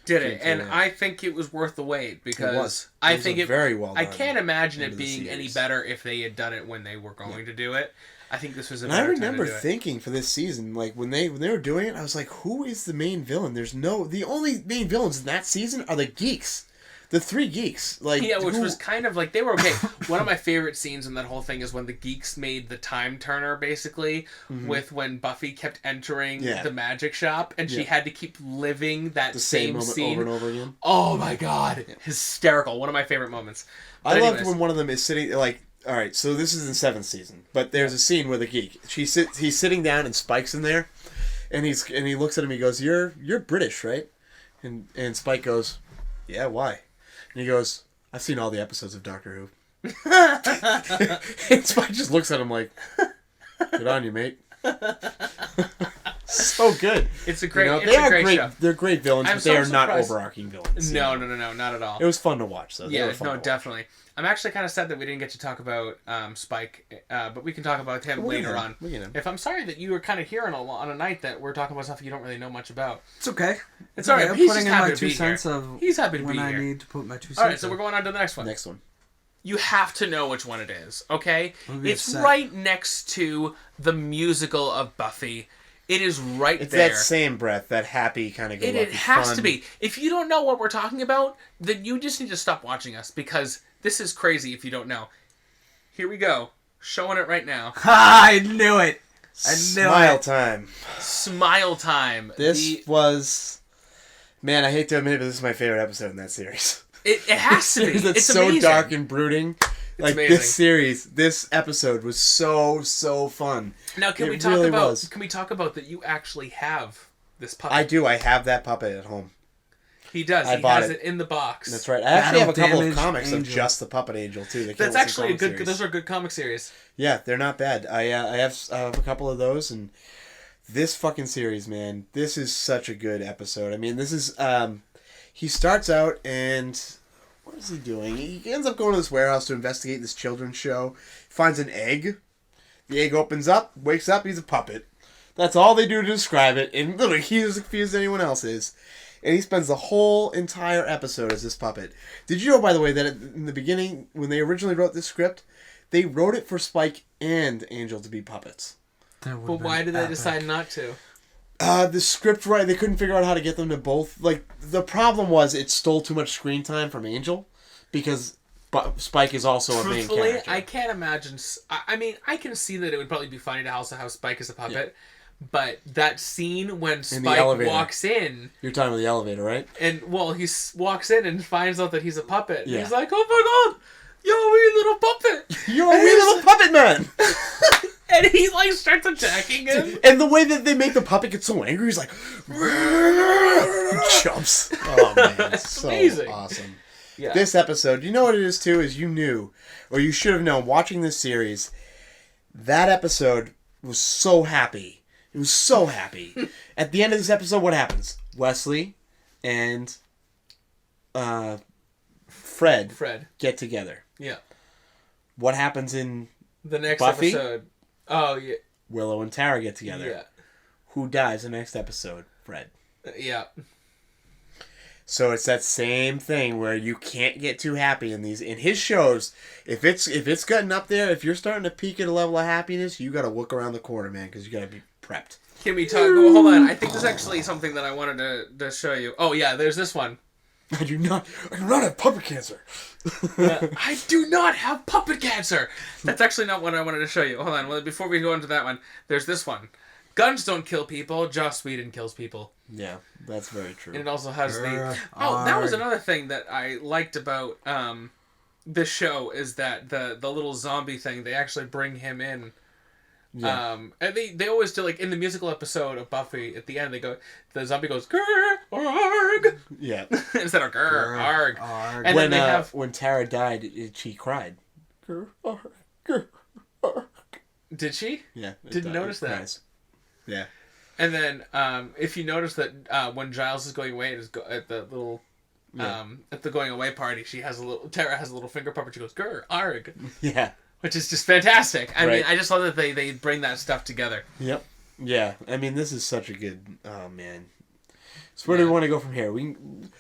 did it, and I think it was worth the wait, because I think it very well done. I can't imagine it being any better if they had done it when they were going to do it. I think this was a better time to do it. I remember thinking for this season, when they were doing it, I was like, who is the main villain? The only main villains in that season are the geeks. The 3 geeks. Which was kind of they were okay. One of my favorite scenes in that whole thing is when the geeks made the time turner, basically, with when Buffy kept entering the magic shop, and she had to keep living the same scene over and over again. Oh my god. Yeah. Hysterical. One of my favorite moments. But I loved when one of them is sitting, all right, so this is in 7th season, but there's a scene where the geek, he's sitting down and Spike's in there, and he looks at him, he goes, you're British, right? And Spike goes, yeah, why? And he goes, I've seen all the episodes of Doctor Who. And Spike just looks at him like, good on you, mate. So good. It's a great, it's a great show. They're great villains, but they are not overarching villains. No, not at all. It was fun to watch, though. Yeah, no, definitely. I'm actually kind of sad that we didn't get to talk about Spike, but we can talk about him later on. If I'm sorry that you were kind of here on a night that we're talking about stuff you don't really know much about. It's okay. It's all right. I'm He's putting just in my happy to 2 be cents here. of He's happy to when be I here. need to put my 2 cents. All right, so we're going on to the next one. Next one. You have to know which one it is, okay? It's right next to the musical of Buffy. It is right It's there. that same breath, that happy kind of It has to be. If you don't know what we're talking about, then you just need to stop watching us, because this is crazy if you don't know. Here we go. Showing it right now. I knew it. Smile time. Smile time. This was... Man, I hate to admit it, but this is my favorite episode in that series. It has to be. It's so amazing. dark and brooding. Like, amazing. this episode was so fun. Now, can we talk about that you actually have this puppet? I do. I have that puppet at home. He does. He has it in the box. That's right. I actually have a couple of Damaged comics of Angel. just the Puppet Angel, too. That's actually a good... Those are good comic series. Yeah, they're not bad. I have a couple of those, and this fucking series, man, this is such a good episode. I mean, this is... he starts out, and... What is he doing? He ends up going to this warehouse to investigate this children's show. Finds an egg. The egg opens up, wakes up, he's a puppet. That's all they do to describe it, and literally, he's as confused as anyone else is. And he spends the whole entire episode as this puppet. Did you know, by the way, that in the beginning, when they originally wrote this script, they wrote it for Spike and Angel to be puppets? But why did they decide not to? The script writer, they couldn't figure out how to get them to both. Like, the problem was it stole too much screen time from Angel, because Spike is also a main character. I can't imagine... I mean, I can see that it would probably be funny to also have Spike as a puppet. Yeah. But that scene when Spike walks in... You're talking about the elevator, right? And, well, he walks in and finds out that he's a puppet. Yeah. He's like, oh my god! You're a wee little puppet! You're a wee little puppet man! And he, like, starts attacking him. And the way that they make the puppet get so angry, he's like... he jumps. Oh, man. It's so amazing. Awesome. Yeah. This episode, you know what it is, too? Is you knew, or you should have known, watching this series, that episode was so happy. It was so happy. At the end of this episode, what happens? Wesley and Fred get together. Yeah. What happens in the next Buffy? Episode? Oh, yeah. Willow and Tara get together. Yeah. Who dies in the next episode? Fred. Yeah. So it's that same thing where you can't get too happy in his shows. If it's gotten up there, if you're starting to peak at a level of happiness, you got to look around the corner, man, because you got to be prepped. Can we talk? Well, hold on. I think there's actually something that I wanted to show you. Oh yeah, there's this one. I do not have puppet cancer. I do not have puppet cancer. That's actually not what I wanted to show you. Hold on. Well, before we go into that one, there's this one. Guns don't kill people. Joss Whedon kills people. Yeah, that's very true. And it also has that was another thing that I liked about this show, is that the little zombie thing, they actually bring him in. Yeah. And they always do, like, in the musical episode of Buffy, at the end, the zombie goes, grr, arg. Yeah. Instead of grr, arg. And when Tara died, she cried. Grr, arg, grr, arg. Did she? Yeah. Didn't notice that. Cries. Yeah. And then, if you notice that when Giles is going away at the little, at the going away party, Tara has a little finger puppet. She goes, grr, arg. Yeah. Which is just fantastic. I mean, I just love that they bring that stuff together. Yep. Yeah. I mean, this is such a good... Oh, man. So where do we want to go from here? We can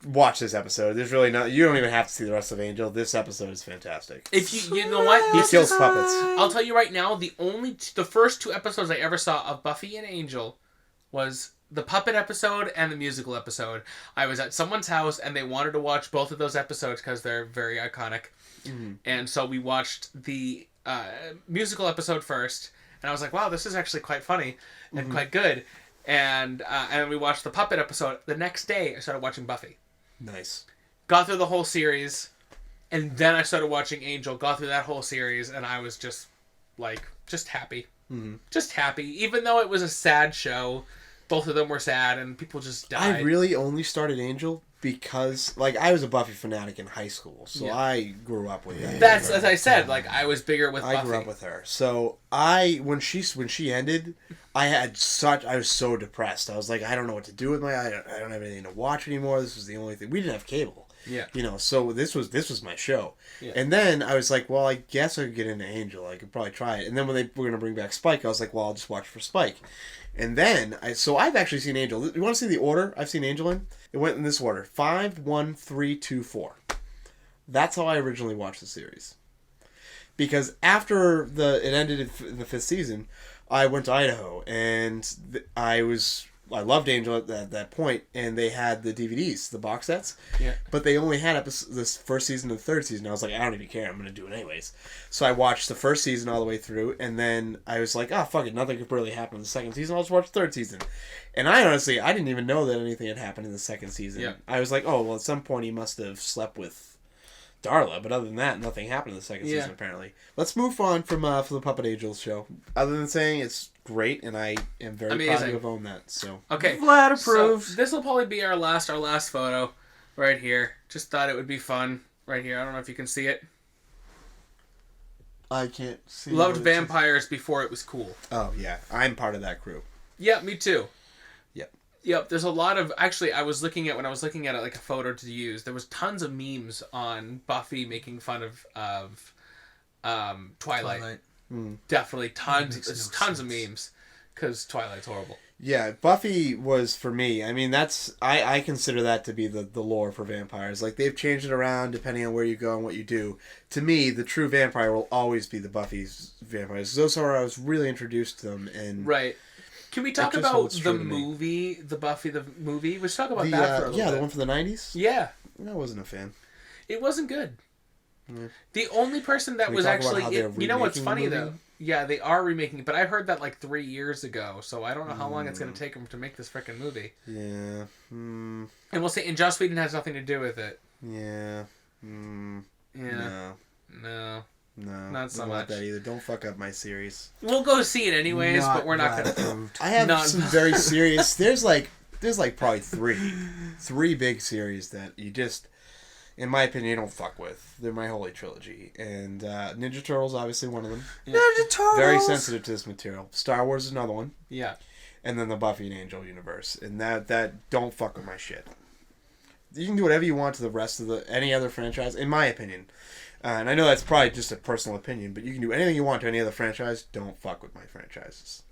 watch this episode. There's really not... You don't even have to see the rest of Angel. This episode is fantastic. If you know what? He kills puppets. I'll tell you right now, the first two episodes I ever saw of Buffy and Angel was the puppet episode and the musical episode. I was at someone's house and they wanted to watch both of those episodes because they're very iconic. Mm-hmm. And so we watched the musical episode first, and I was like, wow, this is actually quite funny and quite good. And we watched the puppet episode. The next day, I started watching Buffy. Nice. Got through the whole series, and then I started watching Angel, got through that whole series, and I was just happy. Mm-hmm. Just happy. Even though it was a sad show, both of them were sad, and people just died. I really only started Angel because, like, I was a Buffy fanatic in high school, so I grew up with her. That's, as I said, like, I was bigger with Buffy. I grew up with her. So when she ended, I was so depressed. I was like, I don't know what to do with I don't have anything to watch anymore. This was the only thing. We didn't have cable. Yeah. You know, so this was my show. Yeah. And then I was like, well, I guess I could get into Angel. I could probably try it. And then when they were going to bring back Spike, I was like, well, I'll just watch for Spike. And then, I've actually seen Angel. You want to see the order I've seen Angel in? It went in this order. 5, 1, 3, 2, 4. That's how I originally watched the series. Because after it ended in the 5th season, I went to Idaho, and I loved Angel at that point, and they had the DVDs, the box sets. Yeah. But they only had this first season and the third season. I was like, I don't even care. I'm going to do it anyways. So I watched the first season all the way through, and then I was like, oh, fuck it. Nothing could really happen in the second season. I'll just watch the third season. And I didn't even know that anything had happened in the second season. Yeah. I was like, oh, well, at some point he must have slept with Darla. But other than that, nothing happened in the second season, apparently. Let's move on from the Puppet Angels show. Other than saying it's great, and I am very proud to have owned that. So okay, Vlad approved. So this will probably be our last photo, right here. Just thought it would be fun, right here. I don't know if you can see it. I can't see. Loved vampires before it was cool. Oh yeah, I'm part of that crew. Yeah, me too. Yep. There's a lot of actually. When I was looking at it like a photo to use, there was tons of memes on Buffy making fun of Twilight. Definitely tons. There's tons of memes because Twilight's horrible. Yeah, Buffy was for me. I mean, I consider that to be the lore for vampires. Like they've changed it around depending on where you go and what you do. To me, the true vampire will always be the Buffy's vampires. Those are I was really introduced to them and right. Can we talk about the movie, the Buffy the movie? Let's talk about that for a little bit. Yeah, the one from the 90s? Yeah. I wasn't a fan. It wasn't good. The only person that was actually... you know what's funny, though? Yeah, they are remaking it, but I heard that like 3 years ago, so I don't know how long it's going to take them to make this frickin' movie. Yeah. And we'll say, and Joss Whedon has nothing to do with it. Yeah. Yeah. No. No, not so not much. that either. Don't fuck up my series. We'll go see it anyways, but we're not gonna. I have some very serious. There's like probably three big series that you just, in my opinion, you don't fuck with. They're my holy trilogy, and Ninja Turtles obviously one of them. Yeah. Ninja Turtles. Very sensitive to this material. Star Wars is another one. Yeah. And then the Buffy and Angel universe, and that don't fuck with my shit. You can do whatever you want to the rest of any other franchise, in my opinion. And I know that's probably just a personal opinion, but you can do anything you want to any other franchise. Don't fuck with my franchises.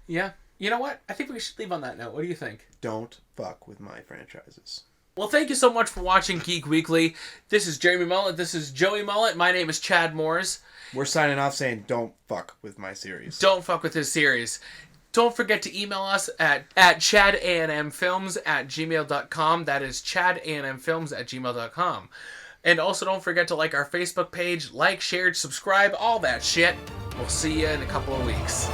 Yeah. You know what? I think we should leave on that note. What do you think? Don't fuck with my franchises. Well, thank you so much for watching Geek Weekly. This is Jeremy Mullet. This is Joey Mullet. My name is Chad Moores. We're signing off saying don't fuck with my series. Don't fuck with his series. Don't forget to email us at chadanmfilms@gmail.com. That is chadanmfilms@gmail.com. And also don't forget to like our Facebook page, like, share, subscribe, all that shit. We'll see you in a couple of weeks.